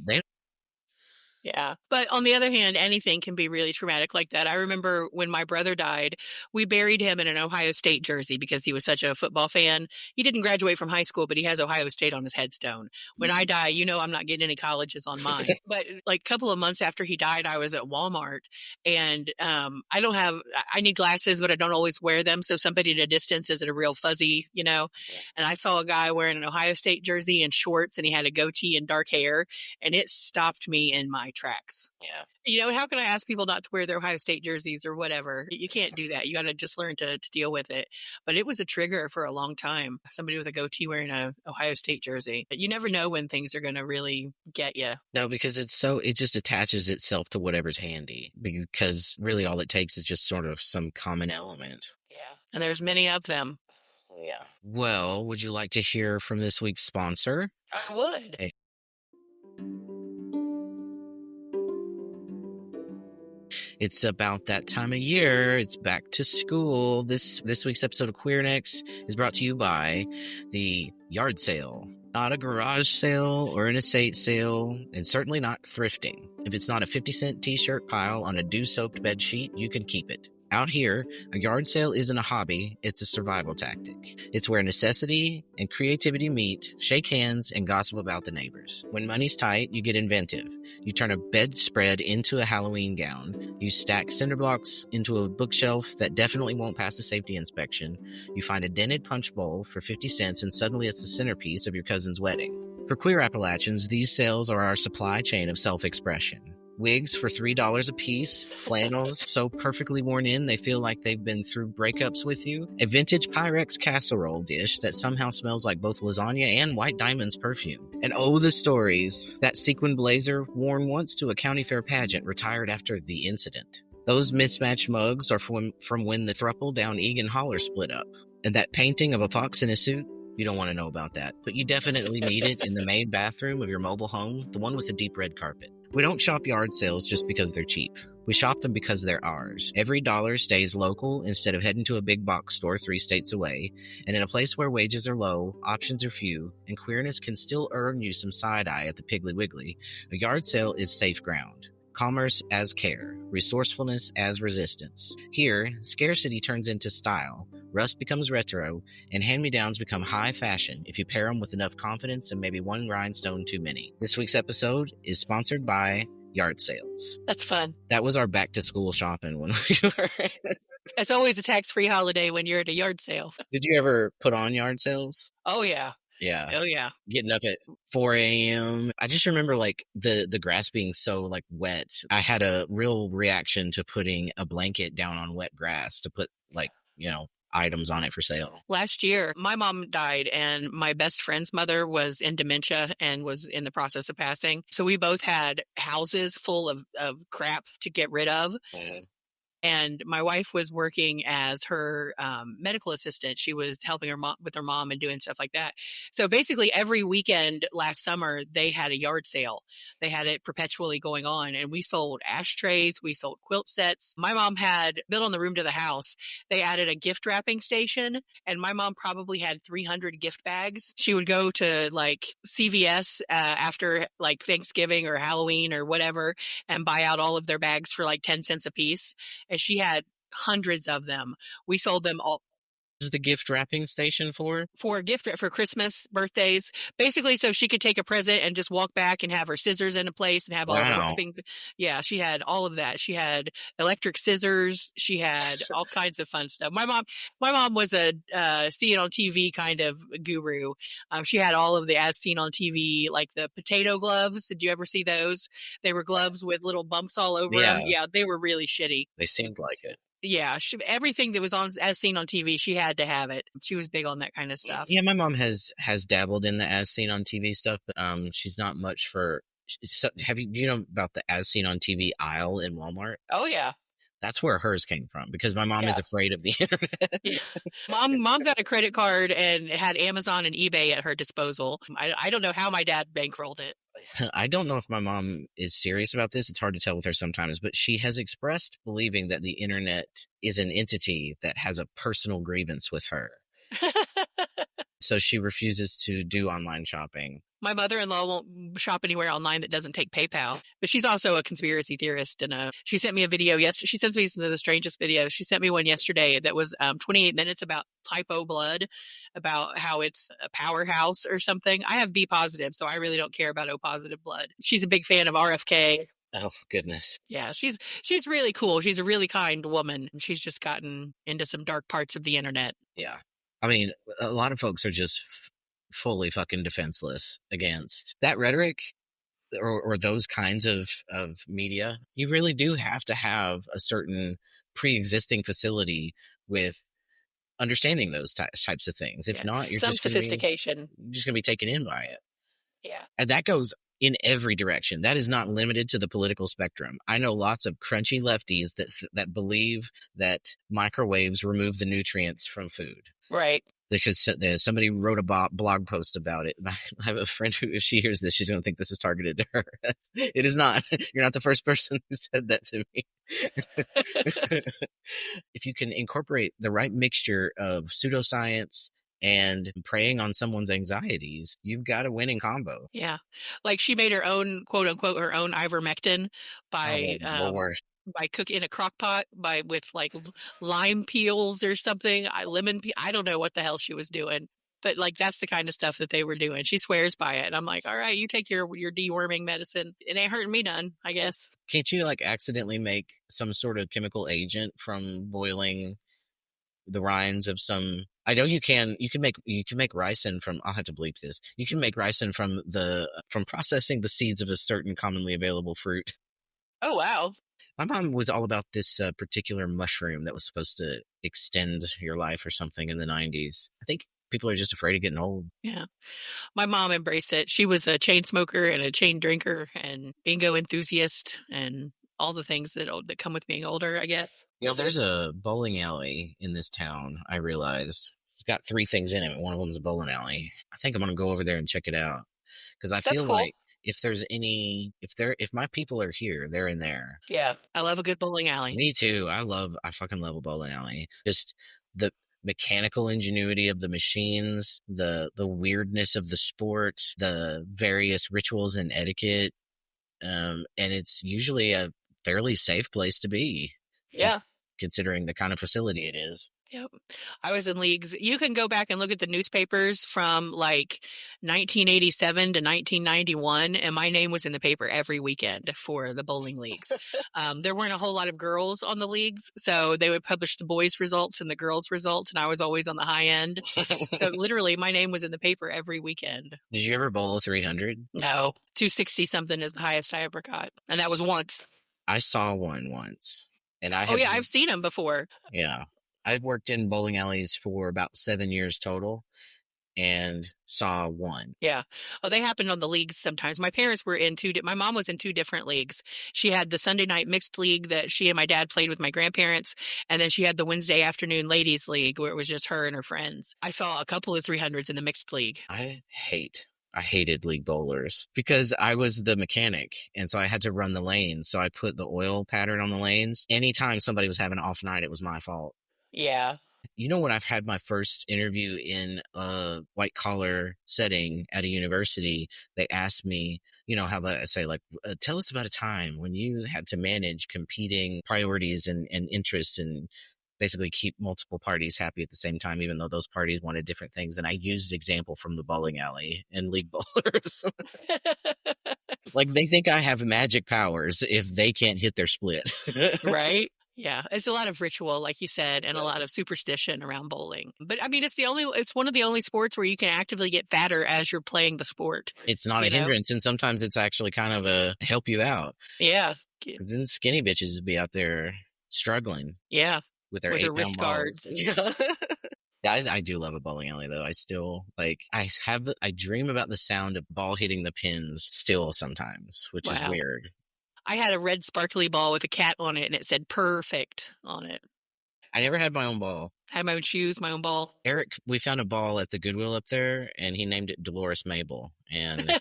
Yeah. But on the other hand, anything can be really traumatic like that. I remember when my brother died, we buried him in an Ohio State jersey because he was such a football fan. He didn't graduate from high school, but he has Ohio State on his headstone. When I die, I'm not getting any colleges on mine. But like a couple of months after he died, I was at Walmart and I need glasses, but I don't always wear them. So somebody at a distance is it a real fuzzy. And I saw a guy wearing an Ohio State jersey and shorts and he had a goatee and dark hair. And it stopped me in my tracks. Yeah. How can I ask people not to wear their Ohio State jerseys or whatever? You can't do that. You got to just learn to deal with it. But it was a trigger for a long time. Somebody with a goatee wearing a Ohio State jersey. You never know when things are going to really get you. No, because it just attaches itself to whatever's handy, because really all it takes is just sort of some common element. Yeah. And there's many of them. Yeah. Well, would you like to hear from this week's sponsor? I would. Hey. It's about that time of year. It's back to school. This week's episode of Queer Next is brought to you by the yard sale. Not a garage sale or an estate sale, and certainly not thrifting. If it's not a 50-cent t-shirt pile on a dew-soaked bed sheet, you can keep it. Out here, a yard sale isn't a hobby, it's a survival tactic. It's where necessity and creativity meet, shake hands, and gossip about the neighbors. When money's tight, you get inventive. You turn a bedspread into a Halloween gown. You stack cinder blocks into a bookshelf that definitely won't pass the safety inspection. You find a dented punch bowl for 50 cents, and suddenly it's the centerpiece of your cousin's wedding. For queer Appalachians, these sales are our supply chain of self-expression. Wigs for $3 a piece, flannels so perfectly worn in they feel like they've been through breakups with you, a vintage Pyrex casserole dish that somehow smells like both lasagna and White Diamond's perfume. And oh, the stories. That sequin blazer worn once to a county fair pageant retired after the incident. Those mismatched mugs are from when the throuple down Egan Holler split up. And that painting of a fox in a suit? You don't want to know about that, but you definitely need it in the main bathroom of your mobile home, the one with the deep red carpet. We don't shop yard sales just because they're cheap. We shop them because they're ours. Every dollar stays local instead of heading to a big box store 3 states away. And in a place where wages are low, options are few, and queerness can still earn you some side-eye at the Piggly Wiggly, a yard sale is safe ground. Commerce as care, resourcefulness as resistance. Here, scarcity turns into style, rust becomes retro, and hand-me-downs become high fashion if you pair them with enough confidence and maybe one rhinestone too many. This week's episode is sponsored by yard sales. That's fun. That was our back-to-school shopping when we were... It's always a tax-free holiday when you're at a yard sale. Did you ever put on yard sales? Oh, yeah. Yeah. Oh, yeah. Getting up at 4 a.m. I just remember like the grass being so like wet. I had a real reaction to putting a blanket down on wet grass to put like, items on it for sale. Last year, my mom died and my best friend's mother was in dementia and was in the process of passing. So we both had houses full of crap to get rid of. Mm-hmm. And my wife was working as her medical assistant. She was helping her mom with her mom and doing stuff like that. So basically every weekend last summer, they had a yard sale. They had it perpetually going on. And we sold ashtrays. We sold quilt sets. My mom had built on the room to the house. They added a gift wrapping station. And my mom probably had 300 gift bags. She would go to like CVS after like Thanksgiving or Halloween or whatever and buy out all of their bags for like 10 cents a piece. And she had hundreds of them. We sold them all. What is the gift wrapping station for? For Christmas, birthdays, basically so she could take a present and just walk back and have her scissors in a place and have all the wrapping. Yeah, she had all of that. She had electric scissors. She had all kinds of fun stuff. My mom was a see it on TV kind of guru. She had all of the as seen on TV, like the potato gloves. Did you ever see those? They were gloves with little bumps all over them. Yeah, they were really shitty. They seemed like it. Yeah, everything that was on as seen on TV, she had to have it. She was big on that kind of stuff. Yeah, my mom has dabbled in the as seen on TV stuff, but she's not much for. So, do you know about the as seen on TV aisle in Walmart? Oh yeah. That's where hers came from because my mom is afraid of the internet. Yeah. Mom got a credit card and had Amazon and eBay at her disposal. I don't know how my dad bankrolled it. I don't know if my mom is serious about this. It's hard to tell with her sometimes, but she has expressed believing that the internet is an entity that has a personal grievance with her. so she refuses to do online shopping. My mother-in-law won't shop anywhere online that doesn't take PayPal, but she's also a conspiracy theorist. And she sent me a video yesterday. She sends me some of the strangest videos. She sent me one yesterday that was 28 minutes about typo blood, about how it's a powerhouse or something. I have B positive, so I really don't care about O positive blood. She's a big fan of RFK. Oh, goodness. Yeah, she's really cool. She's a really kind woman. She's just gotten into some dark parts of the internet. Yeah. I mean, a lot of folks are just fully fucking defenseless against that rhetoric or those kinds of media. You really do have to have a certain pre-existing facility with understanding those types of things. If not, you're some just sophistication. You're just going to be taken in by it. Yeah. And that goes in every direction. That is not limited to the political spectrum. I know lots of crunchy lefties that believe that microwaves remove the nutrients from food. Right. Because somebody wrote a blog post about it. I have a friend who, if she hears this, she's going to think this is targeted to her. It is not. You're not the first person who said that to me. If you can incorporate the right mixture of pseudoscience and preying on someone's anxieties, you've got a winning combo. Yeah. Like she made her own, quote unquote, her own ivermectin by cooking in a crock pot with like lime peels or something, lemon peel. I don't know what the hell she was doing, but like that's the kind of stuff that they were doing. She swears by it. And I'm like, all right, you take your deworming medicine. It ain't hurting me none, I guess. Can't you like accidentally make some sort of chemical agent from boiling the rinds of some? I know you can make ricin from, I'll have to bleep this. You can make ricin from processing the seeds of a certain commonly available fruit. Oh, wow. My mom was all about this particular mushroom that was supposed to extend your life or something in the 90s. I think people are just afraid of getting old. Yeah. My mom embraced it. She was a chain smoker and a chain drinker and bingo enthusiast and all the things that come with being older, I guess. There's a bowling alley in this town, I realized. It's got 3 things in it. One of them is a bowling alley. I think I'm going to go over there and check it out. Because I feel like if my people are here, they're in there. Yeah. I love a good bowling alley. Me too. I fucking love a bowling alley. Just the mechanical ingenuity of the machines, the weirdness of the sport, the various rituals and etiquette. And it's usually a fairly safe place to be. Yeah. Considering the kind of facility it is. Yep. I was in leagues. You can go back and look at the newspapers from like 1987 to 1991, and my name was in the paper every weekend for the bowling leagues. There weren't a whole lot of girls on the leagues, so they would publish the boys' results and the girls' results, and I was always on the high end. So literally, my name was in the paper every weekend. Did you ever bowl a 300? No. 260-something is the highest I ever got, and that was once. I saw one once. And I've seen them before. Yeah. I worked in bowling alleys for about 7 years total and saw one. Yeah. Oh, they happened on the leagues sometimes. My parents were my mom was in 2 different leagues. She had the Sunday night mixed league that she and my dad played with my grandparents. And then she had the Wednesday afternoon ladies league where it was just her and her friends. I saw a couple of 300s in the mixed league. I hated league bowlers because I was the mechanic. And so I had to run the lanes. So I put the oil pattern on the lanes. Anytime somebody was having an off night, it was my fault. Yeah. When I've had my first interview in a white collar setting at a university, they asked me, how I say, like, tell us about a time when you had to manage competing priorities and interests and basically keep multiple parties happy at the same time, even though those parties wanted different things. And I used example from the bowling alley and league bowlers. Like they think I have magic powers if they can't hit their split. Right. Yeah, it's a lot of ritual, like you said, and a lot of superstition around bowling. But I mean, it's one of the only sports where you can actively get fatter as you're playing the sport. It's not a hindrance, and sometimes it's actually kind of a help you out. Yeah. Because then skinny bitches be out there struggling. Yeah. With their 8-pound wrist guards. Yeah, I do love a bowling alley, though. I still, I dream about the sound of ball hitting the pins still sometimes, which is weird. I had a red sparkly ball with a cat on it, and it said perfect on it. I never had my own ball. I had my own shoes, my own ball. Eric, we found a ball at the Goodwill up there, and he named it Dolores Mabel. And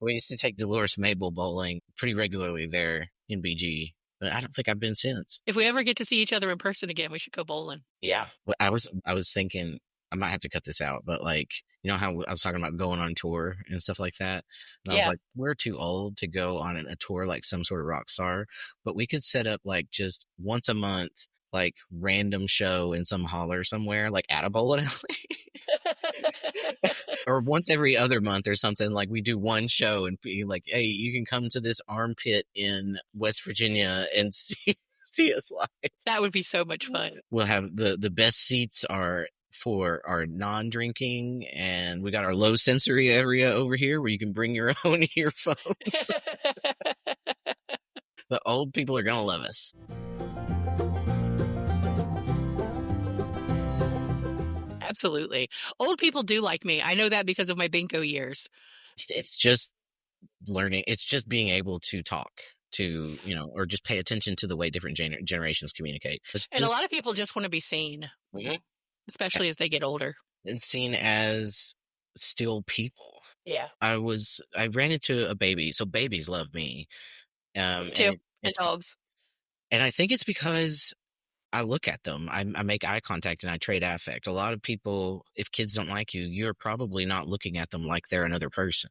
we used to take Dolores Mabel bowling pretty regularly there in BG. But I don't think I've been since. If we ever get to see each other in person again, we should go bowling. Yeah. I was thinking I might have to cut this out, but like, you know how I was talking about going on tour and stuff like that? And I was Yeah. like, we're too old to go on a tour like some sort of rock star, but we could set up like just once a month, like random show in some holler somewhere, like at a bowling alley. Or once every other month or something, like we do one show and be like, hey, you can come to this armpit in West Virginia and see us live. That would be so much fun. We'll have the best seats are for our non-drinking, and we got our low sensory area over here where you can bring your own earphones. The old people are gonna love us. Absolutely. Old people do like me. I know that because of my bingo years. It's just learning. It's just being able to talk to, or just pay attention to the way different generations communicate. And a lot of people just want to be seen, especially as they get older. And seen as still people. Yeah. I ran into a baby. So babies love me. Too. And dogs. And I think it's because I look at them, I make eye contact, and I trade affect. A lot of people, if kids don't like you, you're probably not looking at them like they're another person.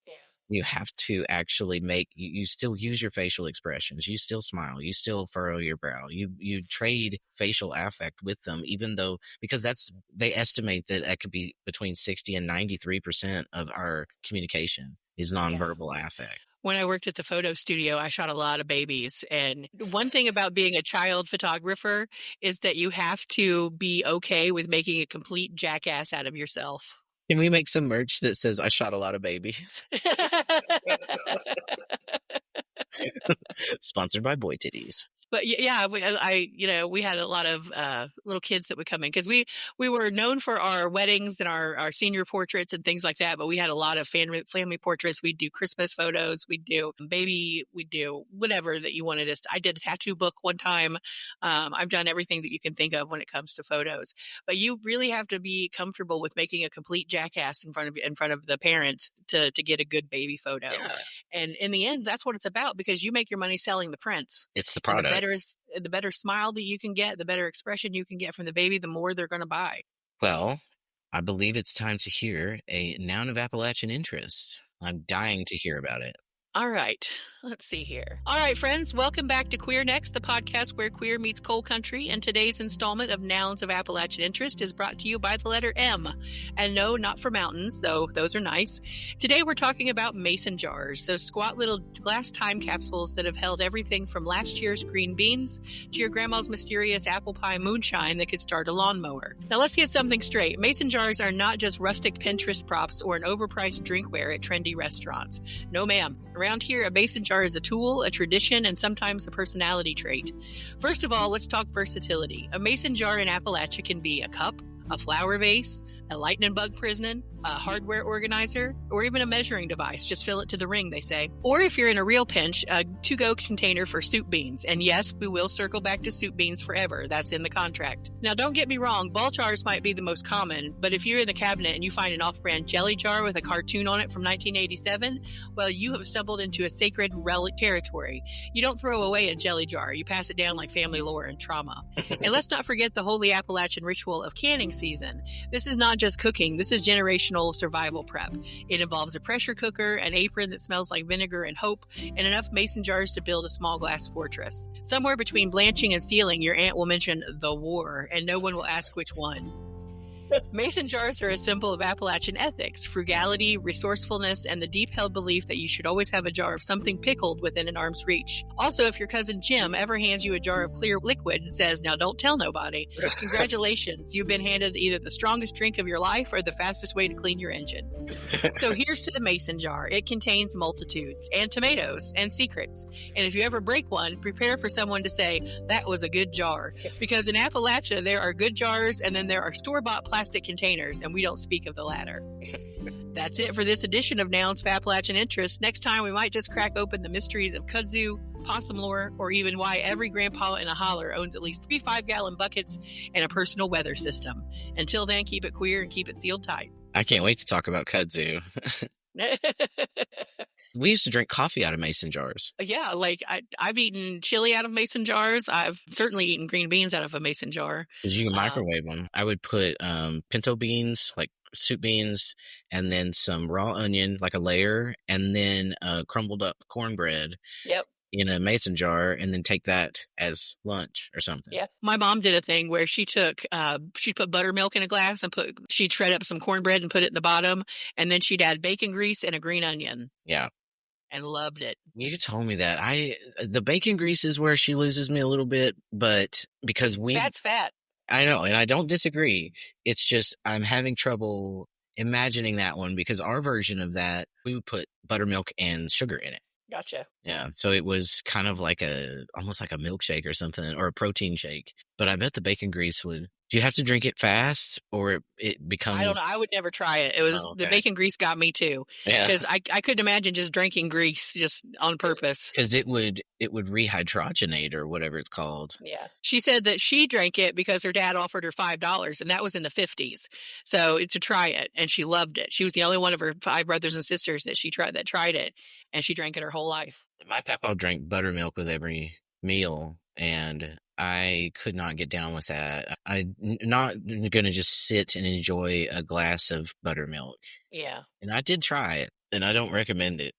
Yeah. You have to actually you still use your facial expressions. You still smile. You still furrow your brow. You trade facial affect with them, even though, because they estimate that could be between 60 and 93% of our communication is nonverbal affect. When I worked at the photo studio, I shot a lot of babies. And one thing about being a child photographer is that you have to be okay with making a complete jackass out of yourself. Can we make some merch that says, I shot a lot of babies? Sponsored by Boy Titties. But yeah, we had a lot of little kids that would come in because we were known for our weddings and our senior portraits and things like that. But we had a lot of family portraits. We'd do Christmas photos. We'd do baby. We'd do whatever that you wanted us to. I did a tattoo book one time. I've done everything that you can think of when it comes to photos. But you really have to be comfortable with making a complete jackass in front of the parents to get a good baby photo. Yeah. And in the end, that's what it's about, because you make your money selling the prints. It's the product. The better smile that you can get, the better expression you can get from the baby, the more they're going to buy. Well, I believe it's time to hear a noun of Appalachian interest. I'm dying to hear about it. All right. Let's see here. All right, friends. Welcome back to Queer Next, the podcast where queer meets coal country. And today's installment of Nouns of Appalachian Interest is brought to you by the letter M. And no, not for mountains, though those are nice. Today we're talking about mason jars, those squat little glass time capsules that have held everything from last year's green beans to your grandma's mysterious apple pie moonshine that could start a lawnmower. Now let's get something straight. Mason jars are not just rustic Pinterest props or an overpriced drinkware at trendy restaurants. No, ma'am. Around here, a mason jar is a tool, a tradition, and sometimes a personality trait. First of all, let's talk versatility. A mason jar in Appalachia can be a cup, a flower vase, a lightning bug prison, a hardware organizer, or even a measuring device. Just fill it to the ring, they say. Or if you're in a real pinch, a to-go container for soup beans. And yes, we will circle back to soup beans forever. That's in the contract. Now, don't get me wrong, ball jars might be the most common, but if you're in the cabinet and you find an off-brand jelly jar with a cartoon on it from 1987, well, you have stumbled into a sacred relic territory. You don't throw away a jelly jar. You pass it down like family lore and trauma. And let's not forget the holy Appalachian ritual of canning season. This is not just cooking. This is generational survival prep. It involves a pressure cooker, an apron that smells like vinegar and hope, and enough mason jars to build a small glass fortress. Somewhere between blanching and sealing, your aunt will mention the war, and no one will ask which one. Mason jars are a symbol of Appalachian ethics, frugality, resourcefulness, and the deep-held belief that you should always have a jar of something pickled within an arm's reach. Also, if your cousin Jim ever hands you a jar of clear liquid and says, "Now don't tell nobody," congratulations, you've been handed either the strongest drink of your life or the fastest way to clean your engine. So here's to the mason jar. It contains multitudes, and tomatoes, and secrets. And if you ever break one, prepare for someone to say, "That was a good jar." Because in Appalachia, there are good jars, and then there are store-bought plastic containers, and we don't speak of the latter. That's it for this edition of Nouns of Appalachian Interest. Next time, we might just crack open the mysteries of kudzu, possum lore, or even why every grandpa in a holler owns at least 3 5-gallon buckets and a personal weather system. Until then, keep it queer and keep it sealed tight. I can't wait to talk about kudzu. We used to drink coffee out of mason jars. Yeah, like I've eaten chili out of mason jars. I've certainly eaten green beans out of a mason jar. Because you can microwave them. I would put pinto beans, like soup beans, and then some raw onion, like a layer, and then crumbled up cornbread Yep. in a mason jar, and then take that as lunch or something. Yeah. My mom did a thing where she she'd put buttermilk in a glass and she'd shred up some cornbread and put it in the bottom, and then she'd add bacon grease and a green onion. Yeah. And loved it. You told me that. The bacon grease is where she loses me a little bit, but because Fat's fat. I know, and I don't disagree. It's just I'm having trouble imagining that one because our version of that, we would put buttermilk and sugar in it. Gotcha. Yeah, so it was kind of like almost like a milkshake or something, or a protein shake. But I bet the bacon grease would. Do you have to drink it fast, or it becomes? I don't know. I would never try it. It was the bacon grease got me too. Yeah, because I couldn't imagine just drinking grease just on purpose. Because it would rehydrogenate or whatever it's called. Yeah, she said that she drank it because her dad offered her $5, and that was in the 50s. So to try it, and she loved it. She was the only one of her 5 brothers and sisters that tried it, and she drank it her whole life. My papa drank buttermilk with every meal, and I could not get down with that. I'm not going to just sit and enjoy a glass of buttermilk. Yeah. And I did try it, and I don't recommend it.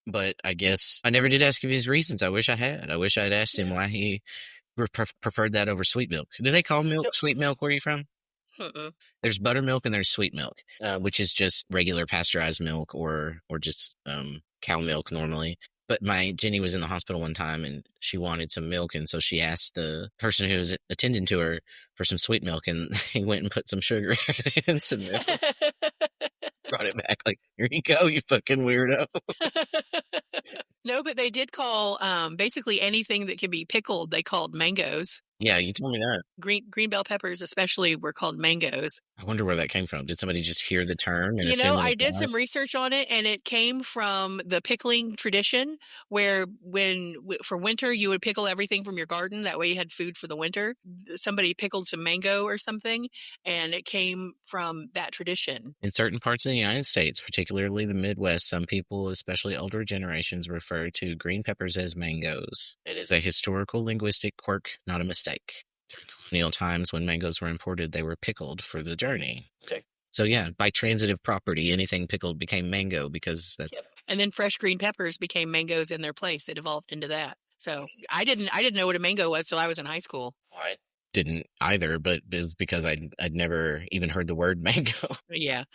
But I guess I never did ask him his reasons. I wish I had. I wish I'd asked him why he preferred that over sweet milk. Do they call milk sweet milk where you from? Mm-mm. There's buttermilk and there's sweet milk, which is just regular pasteurized milk or just cow milk normally. But my Jenny was in the hospital one time and she wanted some milk, and so she asked the person who was attending to her for some sweet milk, and he went and put some sugar in some milk. Brought it back like, here you go, you fucking weirdo. No, but they did call basically anything that can be pickled, they called mangoes. Yeah, you told me that. Green bell peppers especially were called mangoes. I wonder where that came from. Did somebody just hear the term and assume I did some research on it, and it came from the pickling tradition where for winter you would pickle everything from your garden. That way you had food for the winter. Somebody pickled some mango or something, and it came from that tradition. In certain parts of the United States, particularly the Midwest, some people, especially older generations, refer to green peppers as mangoes. It is a historical linguistic quirk, not a mistake. During colonial times, when mangoes were imported, they were pickled for the journey. Okay. So yeah, by transitive property, anything pickled became mango because that's. Yep. And then fresh green peppers became mangoes in their place. It evolved into that. So I didn't know what a mango was till I was in high school. I didn't either, but it was because I'd never even heard the word mango. Yeah.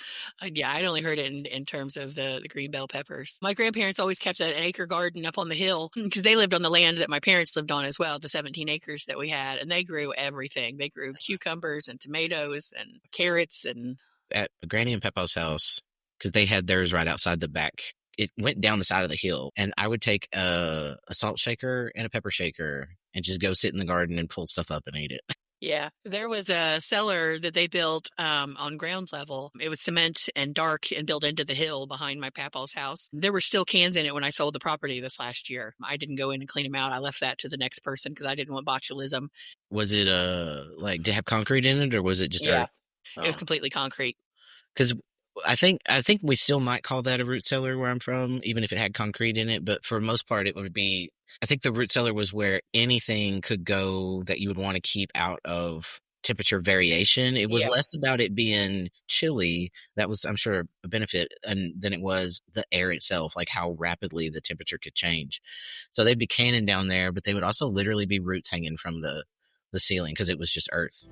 I'd only heard it in terms of the green bell peppers. My grandparents always kept an acre garden up on the hill because they lived on the land that my parents lived on as well, the 17 acres that we had, and they grew everything. They grew cucumbers and tomatoes and carrots. And at Granny and Peppa's house, because they had theirs right outside the back, it went down the side of the hill, and I would take a salt shaker and a pepper shaker and just go sit in the garden and pull stuff up and eat it. Yeah, there was a cellar that they built on ground level. It was cement and dark and built into the hill behind my papa's house. There were still cans in it when I sold the property this last year. I didn't go in and clean them out. I left that to the next person because I didn't want botulism. Was it did it have concrete in it, or was it just earth? It was completely concrete. Because I think we still might call that a root cellar where I'm from, even if it had concrete in it. But for the most part, it would be. I think the root cellar was where anything could go that you would want to keep out of temperature variation. It was less about it being chilly. That was, I'm sure, a benefit, and than it was the air itself, like how rapidly the temperature could change. So they'd be canning down there, but they would also literally be roots hanging from the ceiling because it was just earth.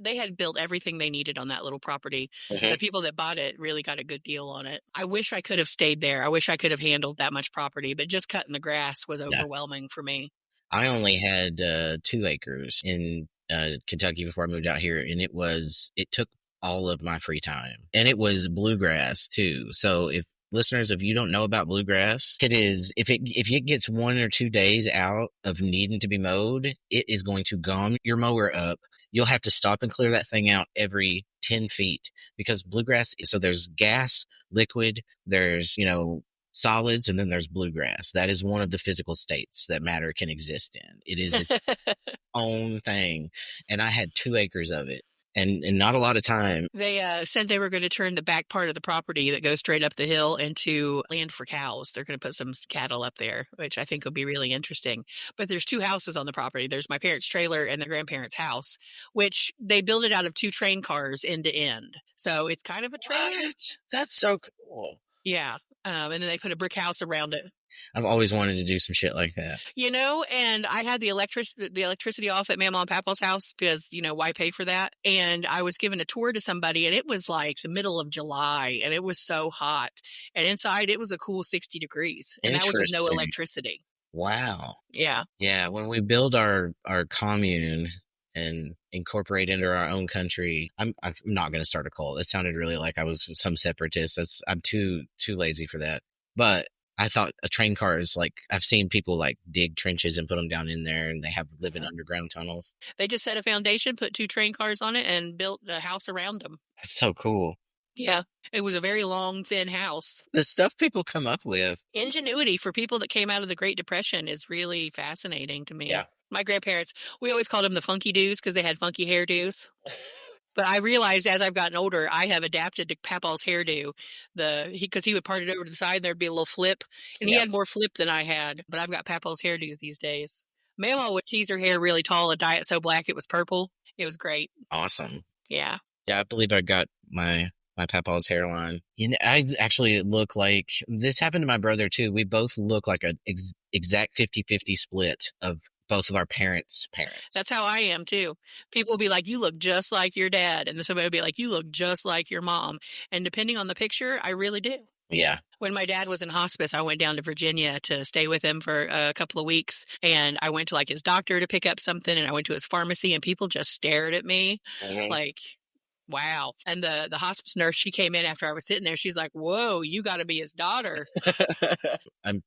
They had built everything they needed on that little property. The people that bought it really got a good deal on it. I wish I could have stayed there. I wish I could have handled that much property, but just cutting the grass was overwhelming for me. I only had 2 acres in Kentucky before I moved out here, and it took all of my free time, and it was bluegrass too. So if you don't know about bluegrass, it is, if it gets 1 or 2 days out of needing to be mowed, it is going to gum your mower up. You'll have to stop and clear that thing out every 10 feet because bluegrass, so there's gas, liquid, there's, solids, and then there's bluegrass. That is one of the physical states that matter can exist in. It is its own thing. And I had 2 acres of it. and not a lot of time. They said they were going to turn the back part of the property that goes straight up the hill into land for cows. They're going to put some cattle up there, which I think will be really interesting. But there's 2 houses on the property. There's my parents' trailer and their grandparents' house, which they build it out of 2 train cars end to end. So it's kind of a trailer. What? That's so cool. Yeah. And then they put a brick house around it. I've always wanted to do some shit like that. And I had the electricity off at Mama and Papa's house because, why pay for that? And I was given a tour to somebody, and it was like the middle of July, and it was so hot. And inside, it was a cool 60 degrees, and that was with no electricity. Wow. Yeah. Yeah, when we build our commune and incorporate into our own country, I'm not going to start a cult. It sounded really like I was some separatist. I'm too lazy for that. But I thought a train car is like, I've seen people like dig trenches and put them down in there, and they live in underground tunnels. They just set a foundation, put 2 train cars on it, and built a house around them. That's so cool. Yeah. It was a very long, thin house. The stuff people come up with. Ingenuity for people that came out of the Great Depression is really fascinating to me. Yeah. My grandparents, we always called them the funky doos because they had funky hairdos. But I realized as I've gotten older, I have adapted to Papa's hairdo. Because he would part it over to the side, and there'd be a little flip. And he had more flip than I had. But I've got Papa's hairdos these days. Mama would tease her hair really tall and dye it so black it was purple. It was great. Awesome. Yeah. Yeah, I believe I got my Papa's hairline. I actually look like, this happened to my brother too. We both look like an exact 50-50 split of both of our parents. That's how I am too. People will be like, you look just like your dad. And then somebody will be like, you look just like your mom. And depending on the picture, I really do. Yeah. When my dad was in hospice, I went down to Virginia to stay with him for a couple of weeks. And I went to like his doctor to pick up something, and I went to his pharmacy, and people just stared at me like, wow. And the hospice nurse, she came in after I was sitting there. She's like, whoa, you got to be his daughter. I'm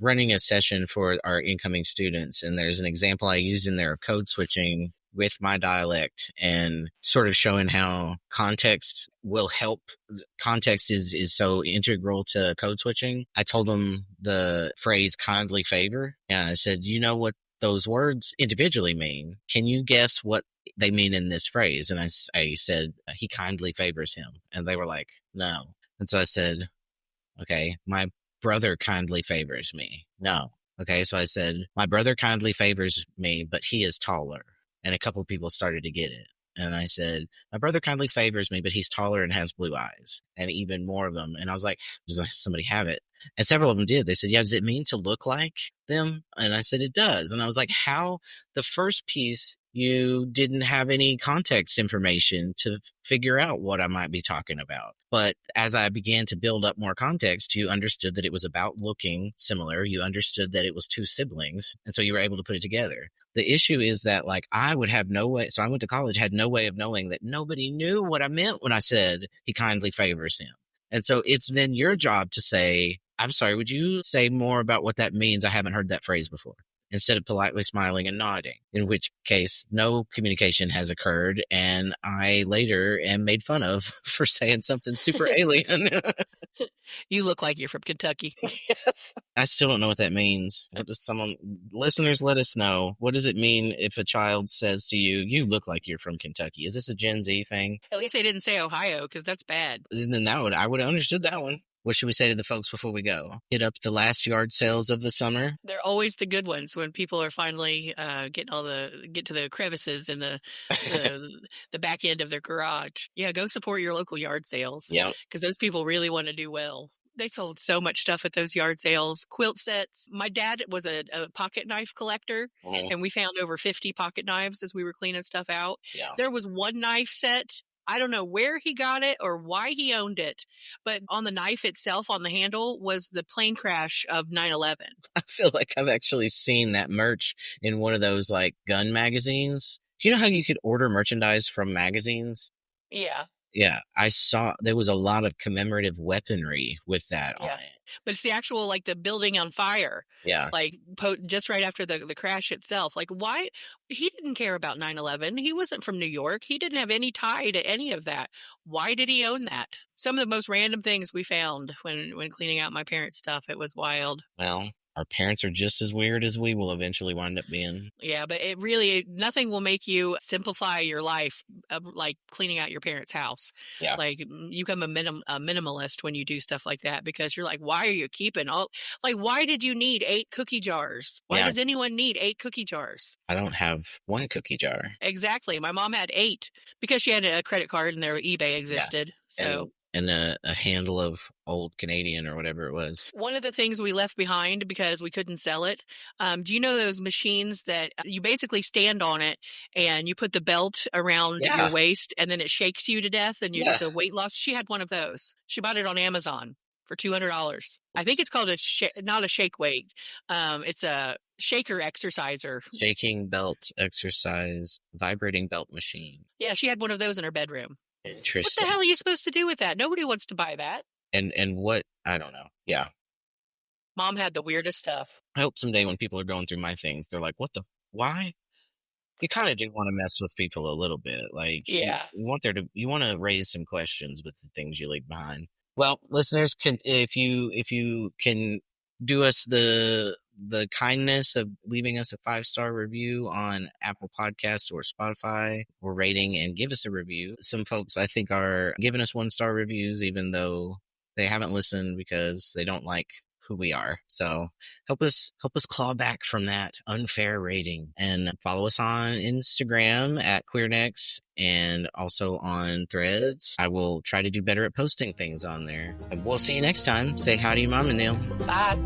running a session for our incoming students, and there's an example I used in there of code switching with my dialect and sort of showing how context will help. Context is so integral to code switching. I told them the phrase kindly favor, and I said, you know what those words individually mean? Can you guess what they mean in this phrase? And I said, he kindly favors him. And they were like, no. And so I said, okay, my brother kindly favors me. No. Okay, so I said, my brother kindly favors me, but he is taller. And a couple of people started to get it. And I said, my brother kindly favors me, but he's taller and has blue eyes. And even more of them. And I was like, does somebody have it? And several of them did. They said, yeah, does it mean to look like them? And I said, it does. And I was like, how? The first piece, you didn't have any context information to figure out what I might be talking about. But as I began to build up more context, you understood that it was about looking similar. You understood that it was 2 siblings. And so you were able to put it together. The issue is that like I would have no way. So I went to college, had no way of knowing that nobody knew what I meant when I said he kindly favors him. And so it's then your job to say, I'm sorry, would you say more about what that means? I haven't heard that phrase before. Instead of politely smiling and nodding, in which case no communication has occurred, and I later am made fun of for saying something super alien. You look like you're from Kentucky. Yes. I still don't know what that means. What does listeners, let us know. What does it mean if a child says to you, you look like you're from Kentucky? Is this a Gen Z thing? At least they didn't say Ohio, because that's bad. And then I would have understood that one. What should we say to the folks before we go? Hit up the last yard sales of the summer. They're always the good ones when people are finally get to the crevices in the back end of their garage. Yeah, go support your local yard sales. Yeah, because those people really want to do well. They sold so much stuff at those yard sales. Quilt sets. My dad was a pocket knife collector, and we found over 50 pocket knives as we were cleaning stuff out. Yeah. There was one knife set. I don't know where he got it or why he owned it, but on the knife itself, on the handle, was the plane crash of 9/11. I feel like I've actually seen that merch in one of those like gun magazines. Do you know how you could order merchandise from magazines? Yeah. Yeah, I saw there was a lot of commemorative weaponry with that on it. But it's the actual, like, the building on fire. Yeah. Like, just right after the crash itself. Like, why? He didn't care about 9/11. He wasn't from New York. He didn't have any tie to any of that. Why did he own that? Some of the most random things we found when cleaning out my parents' stuff. It was wild. Well, our parents are just as weird as we will eventually wind up being. Yeah, but it really, nothing will make you simplify your life like cleaning out your parents' house. Yeah. Like you become a minimalist when you do stuff like that, because you're like, why are you keeping all, like, why did you need 8 cookie jars? Why does anyone need 8 cookie jars? I don't have 1 cookie jar. Exactly. My mom had 8 because she had a credit card and their eBay existed. So. And a handle of Old Canadian or whatever it was. One of the things we left behind because we couldn't sell it, do you know those machines that you basically stand on it and you put the belt around your waist and then it shakes you to death and it's a weight loss? She had one of those. She bought it on Amazon for $200. I think it's called not a shake weight. It's a shaker exerciser. Shaking belt exercise, vibrating belt machine. Yeah, she had one of those in her bedroom. Interesting. What the hell are you supposed to do with that? Nobody wants to buy that. And what, I don't know. Yeah. Mom had the weirdest stuff. I hope someday when people are going through my things, they're like, why? You kind of do want to mess with people a little bit. Like, you want to raise some questions with the things you leave behind. Well, listeners, if you can do us the kindness of leaving us a 5-star review on Apple Podcasts or Spotify, or rating and give us a review. Some folks I think are giving us 1-star reviews, even though they haven't listened because they don't like who we are. So help us claw back from that unfair rating, and follow us on Instagram at QueerNex and also on Threads. I will try to do better at posting things on there. And we'll see you next time. Say hi to your mom and Neil. Bye.